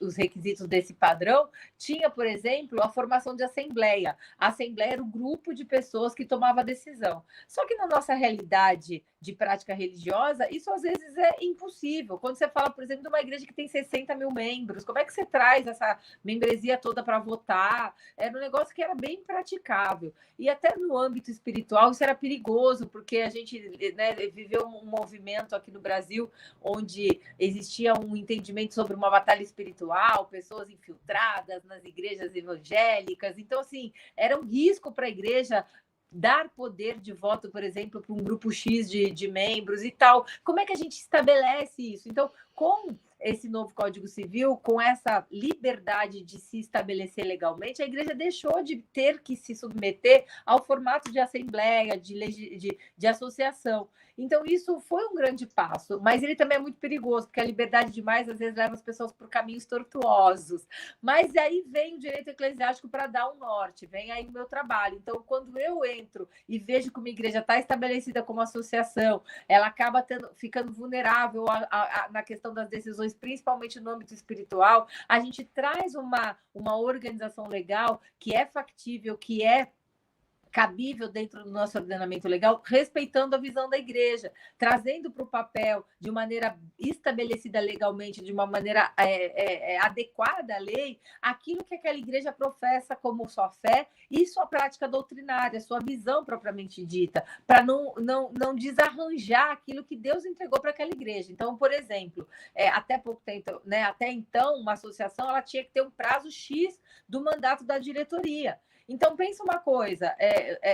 os requisitos desse padrão, tinha, por exemplo, a formação de assembleia. A assembleia era o grupo de pessoas que tomava a decisão. Só que na nossa realidade de prática religiosa, isso às vezes é impossível. Quando você fala, por exemplo, de uma igreja que tem 60 mil membros, como é que você traz essa membresia toda para votar? Era um negócio que era bem impraticável. E até no âmbito espiritual isso era perigoso, porque a gente, né, viveu um movimento aqui no Brasil onde existia um entendimento sobre uma batalha espiritual, pessoas infiltradas nas igrejas evangélicas. Então, assim, era um risco para a igreja dar poder de voto, por exemplo, para um grupo X de membros e tal. Como é que a gente estabelece isso? Então, com esse novo Código Civil, com essa liberdade de se estabelecer legalmente, a igreja deixou de ter que se submeter ao formato de assembleia, de associação. Então, isso foi um grande passo, mas ele também é muito perigoso, porque a liberdade demais, às vezes, leva as pessoas por caminhos tortuosos. Mas aí vem o direito eclesiástico para dar um norte, vem aí o meu trabalho. Então, quando eu entro e vejo que uma igreja está estabelecida como associação, ela acaba ficando vulnerável na questão das decisões, principalmente no âmbito espiritual, a gente traz uma organização legal que é factível, que é cabível dentro do nosso ordenamento legal, respeitando a visão da igreja, trazendo para o papel de maneira estabelecida legalmente, de uma maneira adequada à lei, aquilo que aquela igreja professa como sua fé e sua prática doutrinária, sua visão propriamente dita, para não desarranjar aquilo que Deus entregou para aquela igreja. Então, por exemplo, até pouco tempo, né, até então, uma associação ela tinha que ter um prazo X do mandato da diretoria. Então, pensa uma coisa,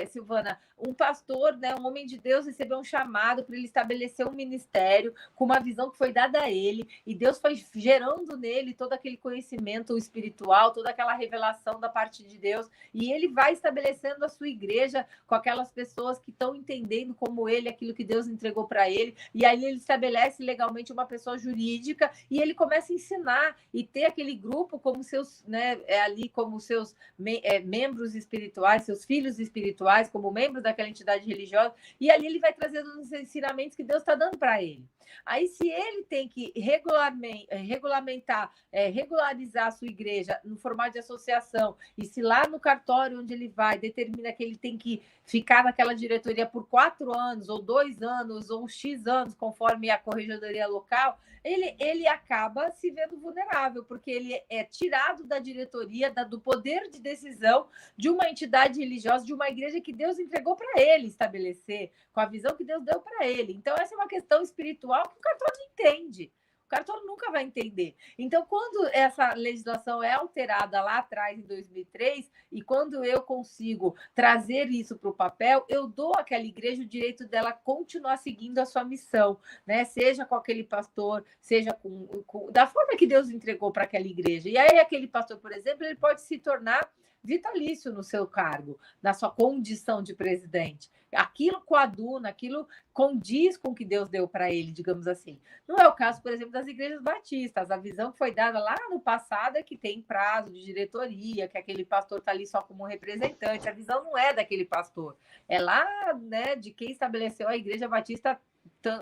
Silvana, um pastor, né, um homem de Deus, recebeu um chamado para ele estabelecer um ministério com uma visão que foi dada a ele, e Deus foi gerando nele todo aquele conhecimento espiritual, toda aquela revelação da parte de Deus, e ele vai estabelecendo a sua igreja com aquelas pessoas que estão entendendo como ele, aquilo que Deus entregou para ele, e aí ele estabelece legalmente uma pessoa jurídica, e ele começa a ensinar, e ter aquele grupo como seus, né, ali como seus membros membros espirituais, seus filhos espirituais, como membros daquela entidade religiosa, e ali ele vai trazendo os ensinamentos que Deus está dando para ele. Aí, se ele tem que regularizar a sua igreja no formato de associação, e se lá no cartório onde ele vai determina que ele tem que ficar naquela diretoria por 4 anos, ou 2 anos, ou X anos, conforme a corregedoria local, ele acaba se vendo vulnerável, porque ele é tirado da diretoria, do poder de decisão de uma entidade religiosa, de uma igreja que Deus entregou para ele estabelecer, com a visão que Deus deu para ele. Então, essa é uma questão espiritual que o cartório não entende. O cartório nunca vai entender. Então, quando essa legislação é alterada lá atrás, em 2003, e quando eu consigo trazer isso para o papel, eu dou àquela igreja o direito dela continuar seguindo a sua missão, né? Seja com aquele pastor, seja da forma que Deus entregou para aquela igreja. E aí, aquele pastor, por exemplo, ele pode se tornar vitalício no seu cargo, na sua condição de presidente. Aquilo coaduna, aquilo condiz com o que Deus deu para ele, digamos assim. Não é o caso, por exemplo, das igrejas batistas. A visão que foi dada lá no passado é que tem prazo de diretoria, que aquele pastor está ali só como representante. A visão não é daquele pastor. É lá, né, de quem estabeleceu a igreja batista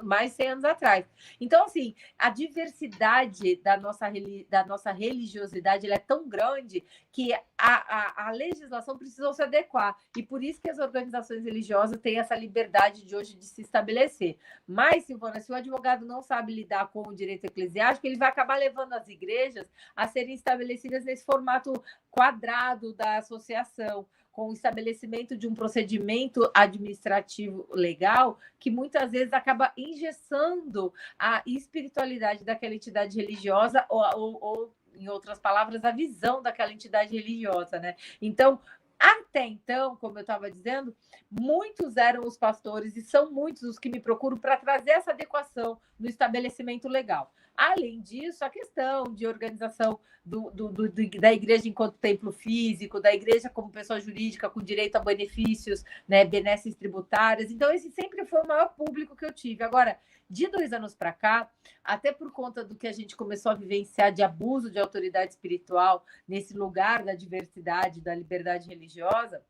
mais de 100 anos atrás. Então, assim, a diversidade da nossa religiosidade ela é tão grande que a legislação precisou se adequar. E por isso que as organizações religiosas têm essa liberdade de hoje de se estabelecer. Mas, Silvana, se o advogado não sabe lidar com o direito eclesiástico, ele vai acabar levando as igrejas a serem estabelecidas nesse formato quadrado da associação, com o estabelecimento de um procedimento administrativo legal que muitas vezes acaba engessando a espiritualidade daquela entidade religiosa ou em outras palavras, a visão daquela entidade religiosa, né? Então, até então, como eu estava dizendo, muitos eram os pastores e são muitos os que me procuram para trazer essa adequação no estabelecimento legal. Além disso, a questão de organização da igreja enquanto templo físico, da igreja como pessoa jurídica com direito a benefícios, né, benesses tributárias. Então, esse sempre foi o maior público que eu tive. Agora, de 2 anos para cá, até por conta do que a gente começou a vivenciar de abuso de autoridade espiritual nesse lugar da diversidade, da liberdade religiosa,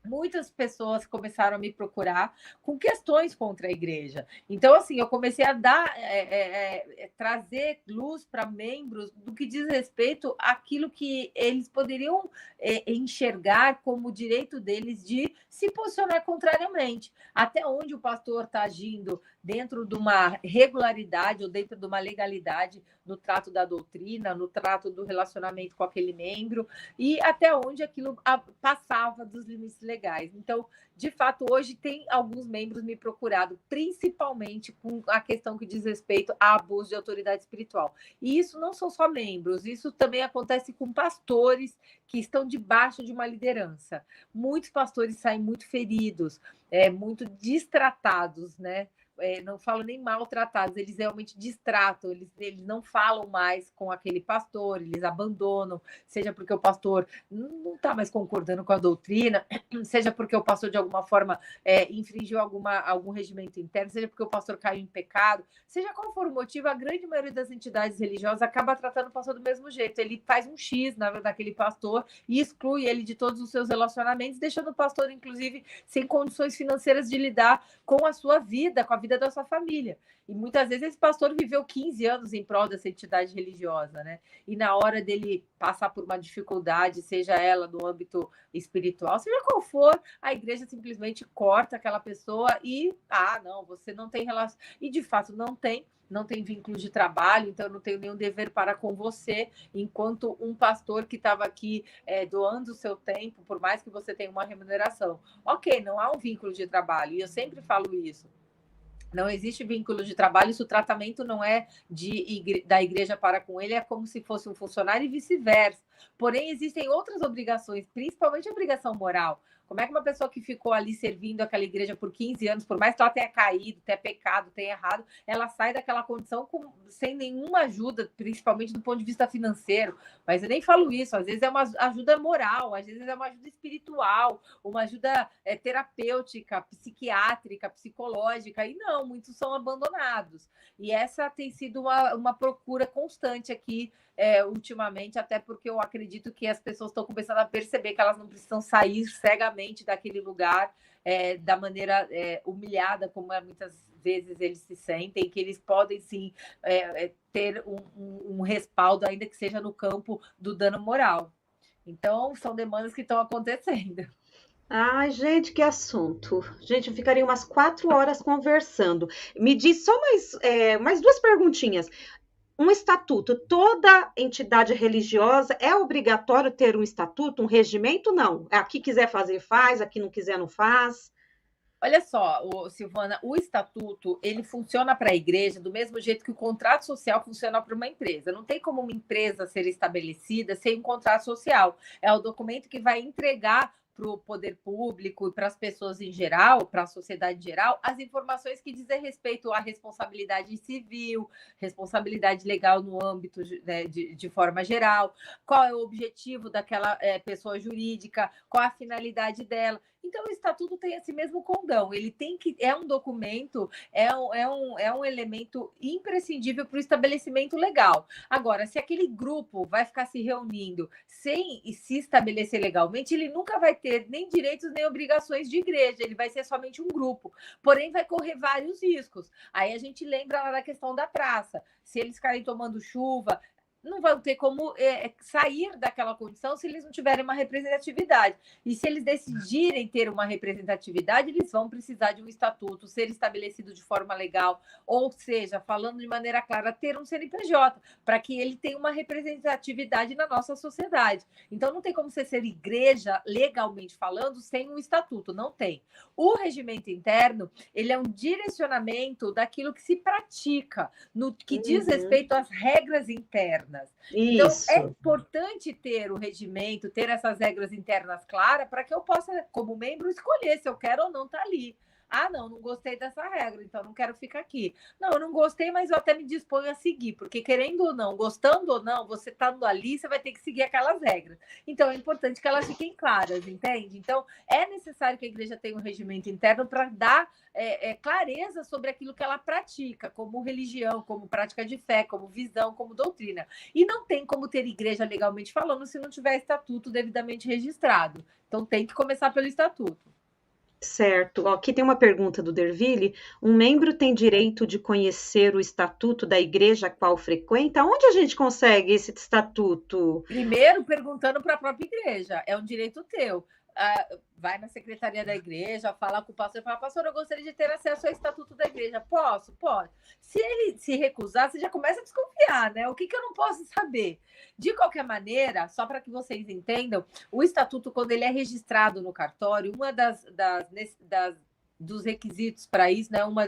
muitas pessoas começaram a me procurar com questões contra a igreja. Então, assim, eu comecei a trazer luz para membros do que diz respeito àquilo que eles poderiam enxergar como direito deles de se posicionar contrariamente. Até onde o pastor está agindo dentro de uma regularidade ou dentro de uma legalidade no trato da doutrina, no trato do relacionamento com aquele membro, e até onde aquilo passava dos limites legais. Então, de fato, hoje tem alguns membros me procurado, principalmente com a questão que diz respeito a abuso de autoridade espiritual. E isso não são só membros, isso também acontece com pastores que estão debaixo de uma liderança. Muitos pastores saem muito feridos, muito distratados, né? Não falo nem maltratados, eles realmente distratam, eles não falam mais com aquele pastor, eles abandonam, seja porque o pastor não está mais concordando com a doutrina, seja porque o pastor de alguma forma infringiu algum regimento interno, seja porque o pastor caiu em pecado, seja qual for o motivo, a grande maioria das entidades religiosas acaba tratando o pastor do mesmo jeito, ele faz um X naquele pastor e exclui ele de todos os seus relacionamentos, deixando o pastor, inclusive, sem condições financeiras de lidar com a sua vida, com a vida da sua família. E muitas vezes esse pastor viveu 15 anos em prol dessa entidade religiosa, né? E na hora dele passar por uma dificuldade, seja ela no âmbito espiritual, seja qual for, a igreja simplesmente corta aquela pessoa e, não, você não tem relação. E de fato não tem vínculo de trabalho, então eu não tenho nenhum dever para com você, enquanto um pastor que estava aqui doando o seu tempo, por mais que você tenha uma remuneração. Ok, não há um vínculo de trabalho, e eu sempre falo isso. Não existe vínculo de trabalho, se o tratamento não é da igreja para com ele, é como se fosse um funcionário e vice-versa. Porém, existem outras obrigações, principalmente a obrigação moral. Como é que uma pessoa que ficou ali servindo aquela igreja por 15 anos, por mais que ela tenha caído, tenha pecado, tenha errado, ela sai daquela condição sem nenhuma ajuda, principalmente do ponto de vista financeiro. Mas eu nem falo isso, às vezes é uma ajuda moral, às vezes é uma ajuda espiritual, uma ajuda terapêutica, psiquiátrica, psicológica, e não, muitos são abandonados. E essa tem sido uma procura constante aqui ultimamente, até porque eu acredito que as pessoas estão começando a perceber que elas não precisam sair cegamente daquele lugar da maneira humilhada, como muitas vezes eles se sentem, que eles podem sim ter um respaldo, ainda que seja no campo do dano moral. Então, são demandas que estão acontecendo. Ai, gente, que assunto. Gente, eu ficaria umas 4 horas conversando. Me diz só mais duas perguntinhas. Um estatuto, toda entidade religiosa é obrigatório ter um estatuto, um regimento? Não. Aqui quiser fazer, faz, aqui não quiser, não faz. Olha só, Silvana, o estatuto ele funciona para a igreja do mesmo jeito que o contrato social funciona para uma empresa. Não tem como uma empresa ser estabelecida sem um contrato social. É o documento que vai entregar para o poder público e para as pessoas em geral, para a sociedade em geral, as informações que dizem respeito à responsabilidade civil, responsabilidade legal no âmbito de forma geral, qual é o objetivo daquela pessoa jurídica, qual a finalidade dela. Então, o estatuto tem esse mesmo condão. Ele tem que. É um documento, é um elemento imprescindível para o estabelecimento legal. Agora, se aquele grupo vai ficar se reunindo sem se estabelecer legalmente, ele nunca vai ter nem direitos nem obrigações de igreja, ele vai ser somente um grupo. Porém, vai correr vários riscos. Aí a gente lembra lá da questão da praça. Se eles ficarem tomando chuva, não vão ter como sair daquela condição se eles não tiverem uma representatividade. E se eles decidirem ter uma representatividade, eles vão precisar de um estatuto, ser estabelecido de forma legal, ou seja, falando de maneira clara, ter um CNPJ, para que ele tenha uma representatividade na nossa sociedade. Então, não tem como você ser igreja, legalmente falando, sem um estatuto, não tem. O regimento interno, ele é um direcionamento daquilo que se pratica, no que diz respeito às regras internas. Então, é importante ter o regimento, ter essas regras internas claras, para que eu possa, como membro, escolher se eu quero ou não estar ali. Ah, não gostei dessa regra, então não quero ficar aqui. Não, eu não gostei, mas eu até me disponho a seguir, porque querendo ou não, gostando ou não, você estando ali, você vai ter que seguir aquelas regras. Então, é importante que elas fiquem claras, entende? Então, é necessário que a igreja tenha um regimento interno para dar clareza sobre aquilo que ela pratica, como religião, como prática de fé, como visão, como doutrina. E não tem como ter igreja legalmente falando se não tiver estatuto devidamente registrado. Então, tem que começar pelo estatuto. Certo. Aqui tem uma pergunta do Derville. Um membro tem direito de conhecer o estatuto da igreja a qual frequenta? Onde a gente consegue esse estatuto? Primeiro, perguntando para a própria igreja. É um direito teu. Vai na secretaria da igreja, fala com o pastor, fala, pastor, eu gostaria de ter acesso ao estatuto da igreja. Posso? Pode. Se ele se recusar, você já começa a desconfiar, né? O que eu não posso saber? De qualquer maneira, só para que vocês entendam, o estatuto, quando ele é registrado no cartório, uma dos requisitos para isso, né, uma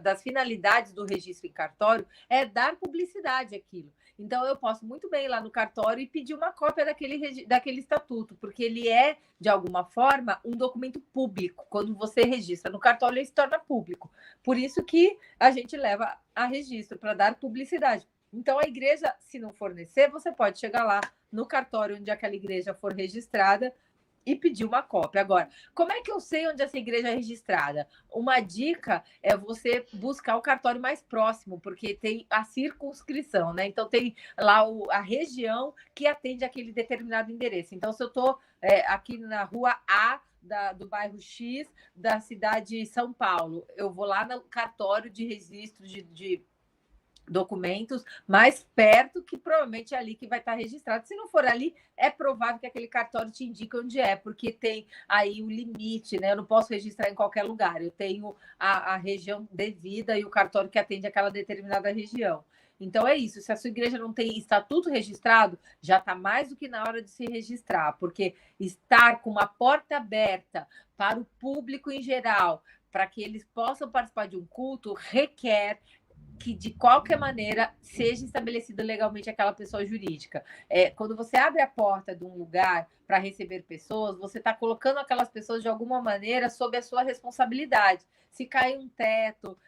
das finalidades do registro em cartório é dar publicidade àquilo. Então, eu posso muito bem ir lá no cartório e pedir uma cópia daquele estatuto, porque ele é, de alguma forma, um documento público. Quando você registra no cartório, ele se torna público. Por isso que a gente leva a registro, para dar publicidade. Então, a igreja, se não fornecer, você pode chegar lá no cartório onde aquela igreja for registrada e pedir uma cópia. Agora, como é que eu sei onde essa igreja é registrada? Uma dica é você buscar o cartório mais próximo, porque tem a circunscrição, né? Então, tem lá a região que atende aquele determinado endereço. Então, se eu estou aqui na rua A, do bairro X, da cidade de São Paulo, eu vou lá no cartório de registro de documentos mais perto, que provavelmente é ali que vai estar registrado. Se não for ali, é provável que aquele cartório te indique onde é, porque tem aí o limite, né? Eu não posso registrar em qualquer lugar. Eu tenho a região devida e o cartório que atende aquela determinada região. Então é isso. Se a sua igreja não tem estatuto registrado, já está mais do que na hora de se registrar, porque estar com uma porta aberta para o público em geral, para que eles possam participar de um culto, requer que, de qualquer maneira, seja estabelecida legalmente aquela pessoa jurídica. Quando você abre a porta de um lugar para receber pessoas, você está colocando aquelas pessoas, de alguma maneira, sob a sua responsabilidade. Se cair um teto,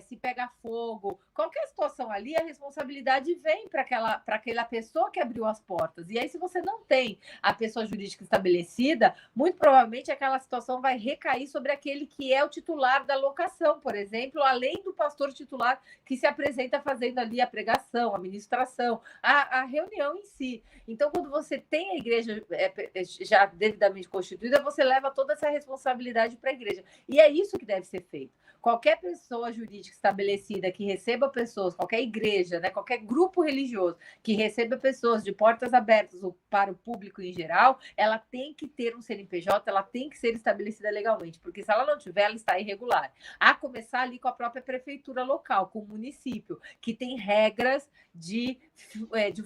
se pega fogo, qualquer situação ali, a responsabilidade vem para aquela pessoa que abriu as portas. E aí, se você não tem a pessoa jurídica estabelecida, muito provavelmente aquela situação vai recair sobre aquele que é o titular da locação, por exemplo, além do pastor titular que se apresenta fazendo ali a pregação, a ministração, a reunião em si. Então, quando você tem a igreja já devidamente constituída, você leva toda essa responsabilidade para a igreja. E é isso que deve ser feito. Qualquer pessoa jurídica estabelecida que receba pessoas, qualquer igreja, né, qualquer grupo religioso que receba pessoas de portas abertas para o público em geral, ela tem que ter um CNPJ, ela tem que ser estabelecida legalmente, porque se ela não tiver, ela está irregular. A começar ali com a própria prefeitura local, com o município, que tem regras de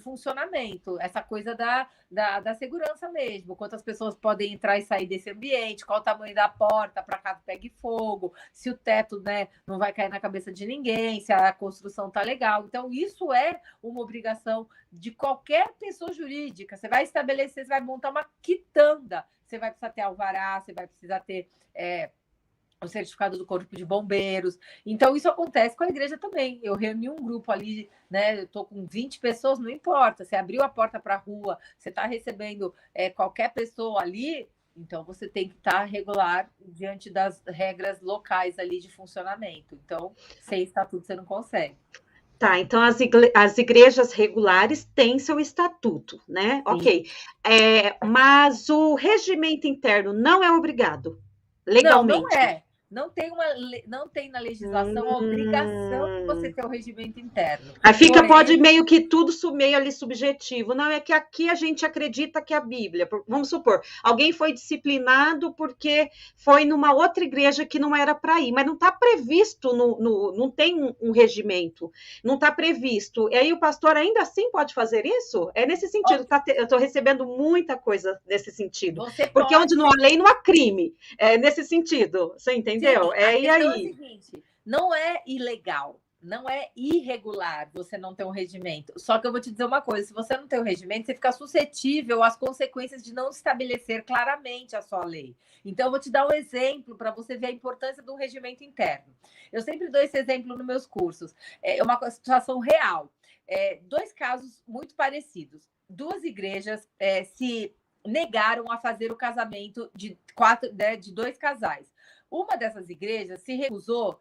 funcionamento, essa coisa da segurança mesmo, quantas pessoas podem entrar e sair desse ambiente, qual o tamanho da porta para caso pegue fogo, se o teto, né, não vai cair na cabeça de ninguém, se a construção está legal. Então, isso é uma obrigação de qualquer pessoa jurídica. Você vai estabelecer, você vai montar uma quitanda, você vai precisar ter alvará, você vai precisar ter o certificado do Corpo de Bombeiros. Então, isso acontece com a igreja também. Eu reuni um grupo ali, né? Eu estou com 20 pessoas, não importa. Você abriu a porta para a rua, você está recebendo qualquer pessoa ali, então você tem que estar regular diante das regras locais ali de funcionamento. Então, sem estatuto você não consegue. Tá, então as igrejas regulares têm seu estatuto, né? Sim. Ok. Mas o regimento interno não é obrigado legalmente? Não é. Não tem na legislação a obrigação de você ter o regimento interno. Aí pode meio que tudo meio ali subjetivo. Não, é que aqui a gente acredita que a Bíblia, vamos supor, alguém foi disciplinado porque foi numa outra igreja que não era para ir, mas não está previsto, não tem um regimento, não está previsto. E aí o pastor ainda assim pode fazer isso? É nesse sentido, eu estou recebendo muita coisa nesse sentido. Porque onde não há lei, não há crime. É nesse sentido, você entendeu? Entendeu? Sim, e aí? É o seguinte, não é ilegal, não é irregular você não ter um regimento. Só que eu vou te dizer uma coisa, se você não tem um regimento, você fica suscetível às consequências de não estabelecer claramente a sua lei. Então, eu vou te dar um exemplo para você ver a importância do regimento interno. Eu sempre dou esse exemplo nos meus cursos. É uma situação real. 2 casos muito parecidos. 2 igrejas se negaram a fazer o casamento de 2 casais. Uma dessas igrejas se recusou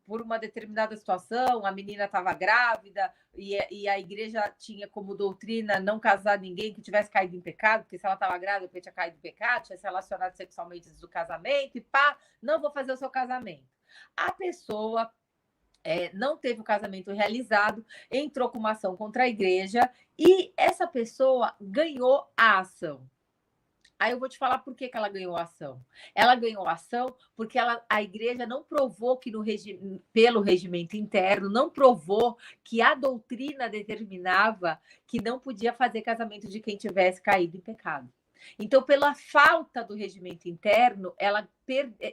por uma determinada situação, a menina estava grávida e a igreja tinha como doutrina não casar ninguém que tivesse caído em pecado, porque se ela estava grávida, porque tinha caído em pecado, tinha se relacionado sexualmente antes do casamento, e não vou fazer o seu casamento. A pessoa não teve o casamento realizado, entrou com uma ação contra a igreja e essa pessoa ganhou a ação. Aí eu vou te falar por que ela ganhou a ação. Ela ganhou a ação porque a igreja não provou que pelo regimento interno, não provou que a doutrina determinava que não podia fazer casamento de quem tivesse caído em pecado. Então, pela falta do regimento interno,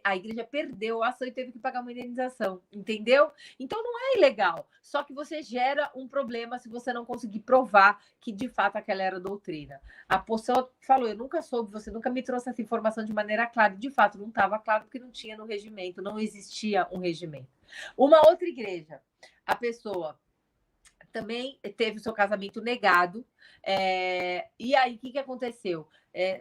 a igreja perdeu a ação e teve que pagar uma indenização, entendeu? Então, não é ilegal, só que você gera um problema se você não conseguir provar que, de fato, aquela era a doutrina. A pessoa falou, eu nunca soube, você nunca me trouxe essa informação de maneira clara. De fato, não estava claro porque não tinha no regimento, não existia um regimento. Uma outra igreja, a pessoa também teve o seu casamento negado, e aí, o que aconteceu?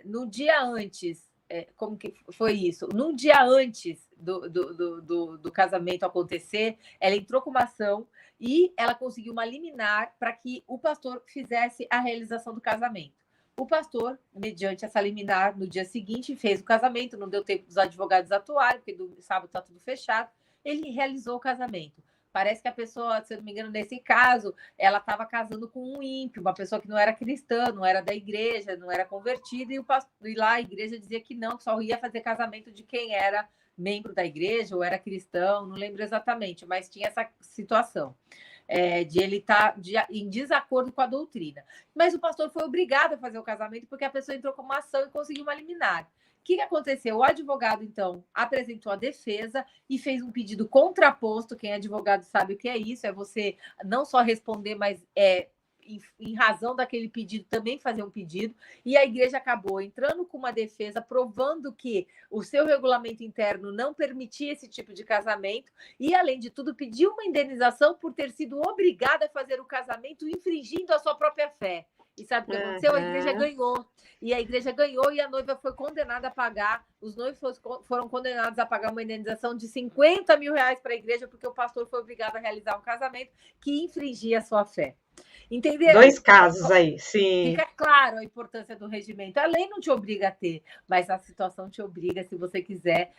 No dia antes, como que foi isso? Num dia antes do casamento acontecer, ela entrou com uma ação e ela conseguiu uma liminar para que o pastor fizesse a realização do casamento. O pastor, mediante essa liminar, no dia seguinte, fez o casamento, não deu tempo dos advogados atuarem, porque do sábado está tudo fechado, ele realizou o casamento. Parece que a pessoa, se eu não me engano, nesse caso, ela estava casando com um ímpio, uma pessoa que não era cristã, não era da igreja, não era convertida, e lá a igreja dizia que não, que só ia fazer casamento de quem era membro da igreja ou era cristão, não lembro exatamente, mas tinha essa situação de ele estar em desacordo com a doutrina. Mas o pastor foi obrigado a fazer o casamento porque a pessoa entrou com uma ação e conseguiu uma liminar. O que aconteceu? O advogado, então, apresentou a defesa e fez um pedido contraposto. Quem é advogado sabe o que é isso, é você não só responder, mas em razão daquele pedido, também fazer um pedido, e a igreja acabou entrando com uma defesa, provando que o seu regulamento interno não permitia esse tipo de casamento, e, além de tudo, pediu uma indenização por ter sido obrigada a fazer o casamento infringindo a sua própria fé. E sabe o que aconteceu? A igreja ganhou. E a igreja ganhou e a noiva foi condenada a pagar, os noivos foram condenados a pagar uma indenização de 50 mil reais para a igreja, porque o pastor foi obrigado a realizar um casamento que infringia a sua fé. Entenderam? 2 casos aí, sim. Fica claro a importância do regimento. A lei não te obriga a ter, mas a situação te obriga, se você quiser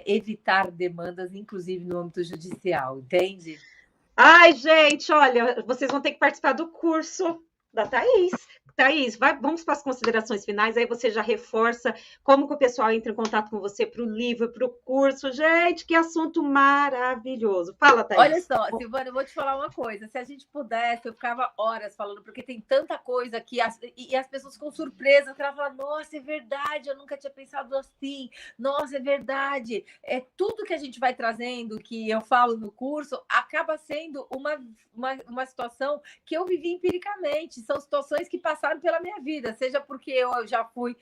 evitar demandas, inclusive no âmbito judicial, entende? Ai, gente, olha, vocês vão ter que participar do curso da Thaís. Thaís, vamos para as considerações finais, aí você já reforça como que o pessoal entra em contato com você para o livro, para o curso. Gente, que assunto maravilhoso. Fala, Thaís. Olha só, Silvana, eu vou te falar uma coisa. Se a gente pudesse, eu ficava horas falando, porque tem tanta coisa que as pessoas ficam surpresas, que ela fala, nossa, é verdade, eu nunca tinha pensado assim. Nossa, é verdade. Tudo que a gente vai trazendo, que eu falo no curso, acaba sendo uma situação que eu vivi empiricamente. São situações que passaram pela minha vida, seja porque eu já fui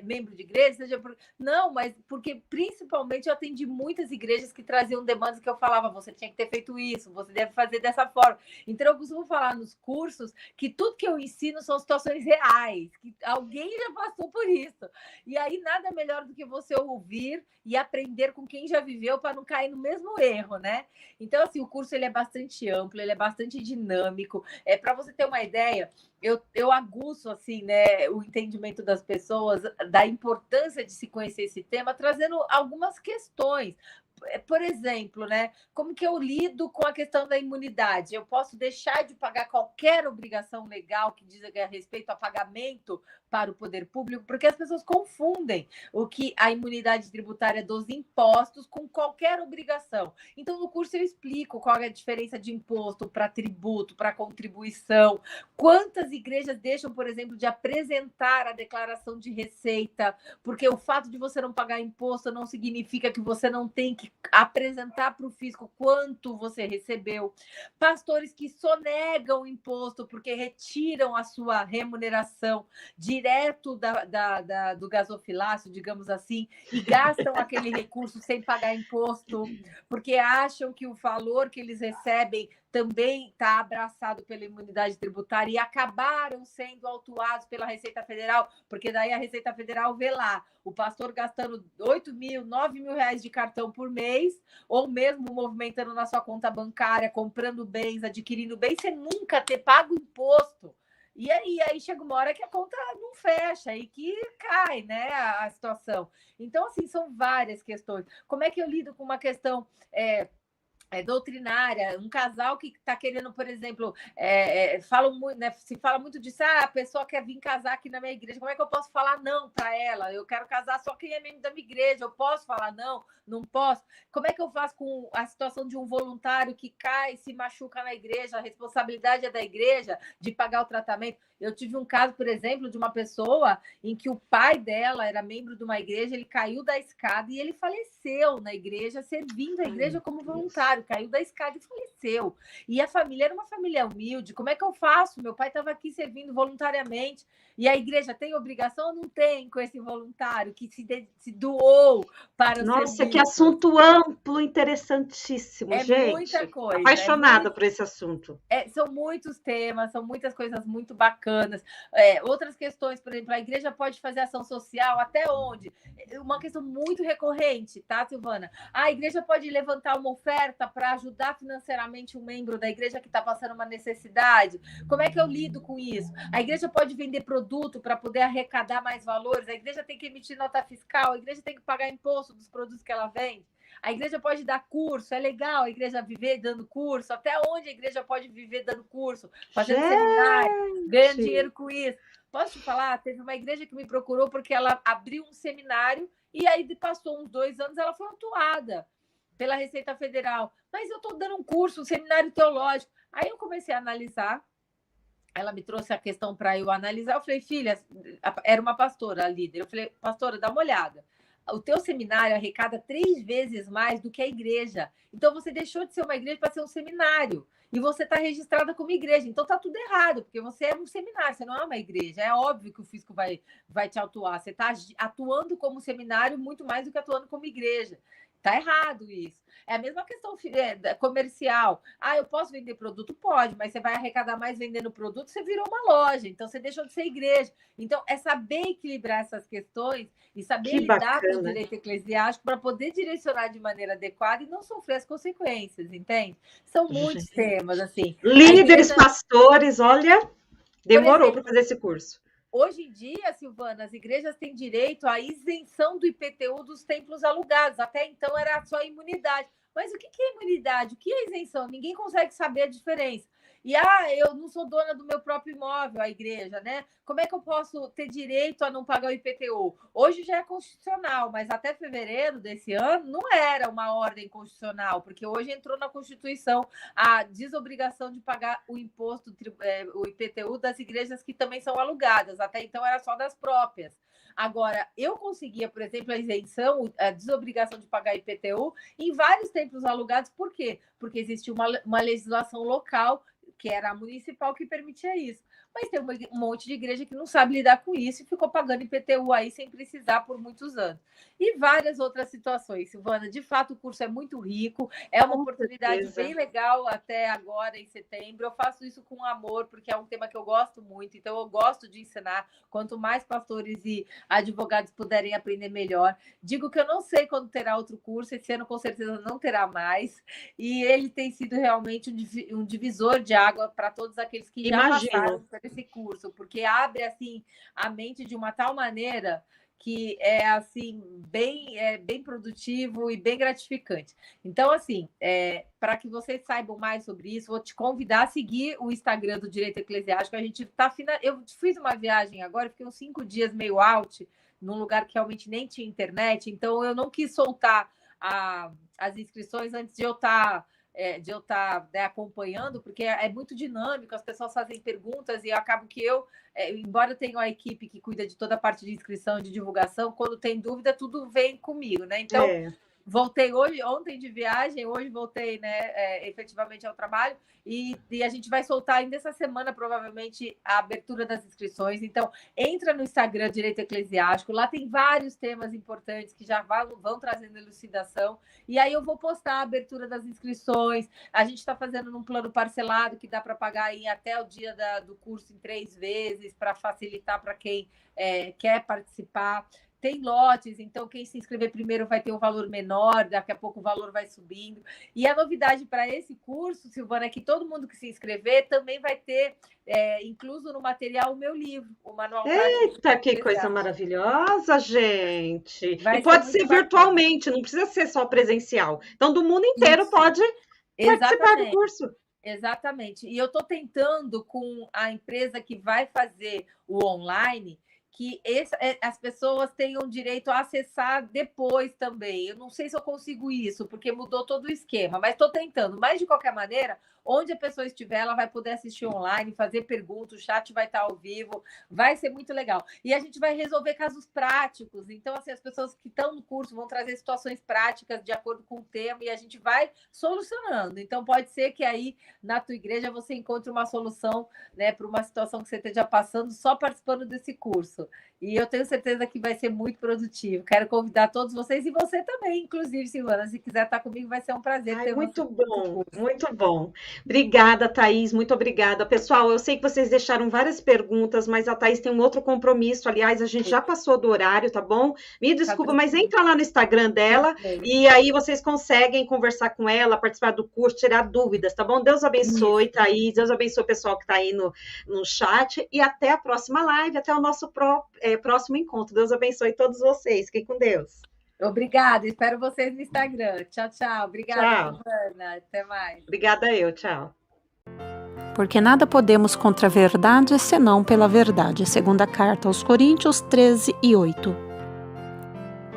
membro de igreja, seja por... Não, mas porque principalmente eu atendi muitas igrejas que traziam demandas que eu falava, você tinha que ter feito isso, você deve fazer dessa forma. Então eu costumo falar nos cursos que tudo que eu ensino são situações reais, que alguém já passou por isso. E aí nada melhor do que você ouvir e aprender com quem já viveu para não cair no mesmo erro, né? Então, assim, o curso ele é bastante amplo, ele é bastante dinâmico. Para você ter uma ideia, eu aguço assim, né, o entendimento das pessoas da importância de se conhecer esse tema, trazendo algumas questões. Por exemplo, né, como que eu lido com a questão da imunidade? Eu posso deixar de pagar qualquer obrigação legal que diz respeito a pagamento para o poder público, porque as pessoas confundem o que a imunidade tributária dos impostos com qualquer obrigação. Então, no curso eu explico qual é a diferença de imposto para tributo, para contribuição, quantas igrejas deixam, por exemplo, de apresentar a declaração de receita, porque o fato de você não pagar imposto não significa que você não tem que apresentar para o fisco quanto você recebeu. Pastores que sonegam o imposto porque retiram a sua remuneração direto do gasofilácio, digamos assim, e gastam aquele recurso sem pagar imposto, porque acham que o valor que eles recebem também está abraçado pela imunidade tributária e acabaram sendo autuados pela Receita Federal, porque daí a Receita Federal vê lá o pastor gastando 8 mil, 9 mil reais de cartão por mês, ou mesmo movimentando na sua conta bancária, comprando bens, adquirindo bens, sem nunca ter pago imposto. E aí chega uma hora que a conta não fecha e que cai, né, a situação. Então, assim, são várias questões. Como é que eu lido com uma questão doutrinária, um casal que está querendo, por exemplo, se fala muito disso, a pessoa quer vir casar aqui na minha igreja, como é que eu posso falar não para ela? Eu quero casar só quem é membro da minha igreja, eu posso falar não? Não posso? Como é que eu faço com a situação de um voluntário que cai e se machuca na igreja, a responsabilidade é da igreja de pagar o tratamento? Eu tive um caso, por exemplo, de uma pessoa em que o pai dela era membro de uma igreja, ele caiu da escada e ele faleceu na igreja, servindo a igreja como voluntário, caiu da escada e faleceu. E a família era uma família humilde. Como é que eu faço? Meu pai estava aqui servindo voluntariamente. E a igreja tem obrigação ou não tem com esse voluntário que se doou para o Nossa, serviço? que assunto amplo, interessantíssimo, gente. Muita coisa. Apaixonada por esse assunto. São muitos temas, são muitas coisas muito bacanas. Outras questões, por exemplo, a igreja pode fazer ação social até onde? Uma questão muito recorrente, tá, Silvana? A igreja pode levantar uma oferta para ajudar financeiramente um membro da igreja que está passando uma necessidade. Como é que eu lido com isso? A igreja pode vender produto para poder arrecadar mais valores. A igreja tem que emitir nota fiscal. A igreja tem que pagar imposto dos produtos que ela vende. A igreja pode dar curso, é legal a igreja viver dando curso. Até onde a igreja pode viver dando curso, fazendo seminário, ganhando dinheiro com isso? Posso te falar? Teve uma igreja que me procurou porque ela abriu um seminário e aí passou uns 2 anos, ela foi autuada pela Receita Federal. Mas eu estou dando um curso, um seminário teológico. Aí eu comecei a analisar. Ela me trouxe a questão para eu analisar. Eu falei, filha, era uma pastora, a líder. Eu falei, pastora, dá uma olhada. O teu seminário arrecada 3 vezes mais do que a igreja. Então, você deixou de ser uma igreja para ser um seminário. e você está registrada como igreja. Então está tudo errado, porque você é um seminário, você não é uma igreja. É óbvio que o fisco vai te autuar. Você está atuando como seminário muito mais do que atuando como igreja. Está errado isso. É a mesma questão comercial. Eu posso vender produto? Pode, mas você vai arrecadar mais vendendo produto, você virou uma loja, então você deixou de ser igreja. Então, é saber equilibrar essas questões e saber lidar com o direito eclesiástico para poder direcionar de maneira adequada e não sofrer as consequências, entende? São muitos temas, assim. Líderes, pastores, olha, demorou para fazer esse curso. Hoje em dia, Silvana, as igrejas têm direito à isenção do IPTU dos templos alugados. Até então era só imunidade. Mas o que é imunidade? O que é isenção? Ninguém consegue saber a diferença. E, eu não sou dona do meu próprio imóvel, a igreja, né? Como é que eu posso ter direito a não pagar o IPTU? Hoje já é constitucional, mas até fevereiro desse ano não era uma ordem constitucional, porque hoje entrou na Constituição a desobrigação de pagar o imposto, o IPTU das igrejas que também são alugadas. Até então era só das próprias. Agora, eu conseguia, por exemplo, a isenção, a desobrigação de pagar IPTU em vários templos alugados. Por quê? Porque existia uma legislação local, que era a municipal, que permitia isso. Mas tem um monte de igreja que não sabe lidar com isso e ficou pagando IPTU aí sem precisar por muitos anos. E várias outras situações, Silvana. De fato, o curso é muito rico, é uma oportunidade bem legal até agora, em setembro. Eu faço isso com amor, porque é um tema que eu gosto muito, então eu gosto de ensinar. Quanto mais pastores e advogados puderem aprender, melhor. Digo que eu não sei quando terá outro curso, esse ano com certeza não terá mais, e ele tem sido realmente um divisor de água para todos aqueles que já passaram por esse curso, porque abre assim a mente de uma tal maneira que é assim bem produtivo e bem gratificante. Então, assim, para que vocês saibam mais sobre isso, vou te convidar a seguir o Instagram do Direito Eclesiástico. A gente está eu fiz uma viagem agora, fiquei uns 5 dias meio out, num lugar que realmente nem tinha internet, então eu não quis soltar as inscrições antes de eu estar acompanhando, porque é muito dinâmico, as pessoas fazem perguntas e eu acabo que embora eu tenha uma equipe que cuida de toda a parte de inscrição e de divulgação, quando tem dúvida, tudo vem comigo, né? Então, voltei ontem de viagem, hoje voltei, né, efetivamente ao trabalho, e a gente vai soltar ainda essa semana, provavelmente, a abertura das inscrições. Então, entra no Instagram Direito Eclesiástico, lá tem vários temas importantes que já vão trazendo elucidação, e aí eu vou postar a abertura das inscrições. A gente está fazendo num plano parcelado que dá para pagar aí até o dia do curso em 3 vezes, para facilitar para quem quer participar. Tem lotes, então quem se inscrever primeiro vai ter um valor menor, daqui a pouco o valor vai subindo. E a novidade para esse curso, Silvana, é que todo mundo que se inscrever também vai ter incluso no material o meu livro, o Manual Prático. Eita, que coisa maravilhosa, gente! E pode ser virtualmente, não precisa ser só presencial. Então, do mundo inteiro pode participar do curso. Exatamente. E eu estou tentando com a empresa que vai fazer o online que as pessoas tenham direito a acessar depois também. Eu não sei se eu consigo isso, porque mudou todo o esquema, mas estou tentando. Mas, de qualquer maneira, onde a pessoa estiver, ela vai poder assistir online, fazer perguntas, o chat vai estar ao vivo, vai ser muito legal. E a gente vai resolver casos práticos. Então, assim, as pessoas que estão no curso vão trazer situações práticas de acordo com o tema e a gente vai solucionando. Então, pode ser que aí, na tua igreja, você encontre uma solução, né, para uma situação que você esteja passando só participando desse curso. E eu tenho certeza que vai ser muito produtivo. Quero convidar todos vocês e você também, inclusive, Silvana, se quiser estar comigo, vai ser um prazer. Muito bom, muito bom. Obrigada, Thaís, muito obrigada. Pessoal, eu sei que vocês deixaram várias perguntas, mas a Thaís tem um outro compromisso. Aliás, a gente já passou do horário, tá bom? Me desculpa, mas entra lá no Instagram dela e aí vocês conseguem conversar com ela, participar do curso, tirar dúvidas, tá bom? Deus abençoe, Thaís, Deus abençoe o pessoal que está aí no chat e até a próxima live, até o nosso próximo encontro. Deus abençoe todos vocês. Fiquem com Deus. Obrigada. Espero vocês no Instagram. Tchau, tchau. Obrigada, Silvana. Até mais. Obrigada eu. Tchau. Porque nada podemos contra a verdade, senão pela verdade. Segunda carta aos Coríntios 13:8.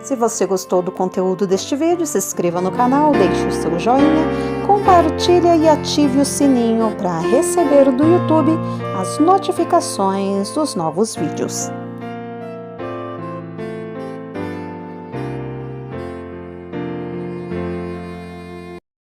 Se você gostou do conteúdo deste vídeo, se inscreva no canal, deixe o seu joinha, compartilhe e ative o sininho para receber do YouTube as notificações dos novos vídeos.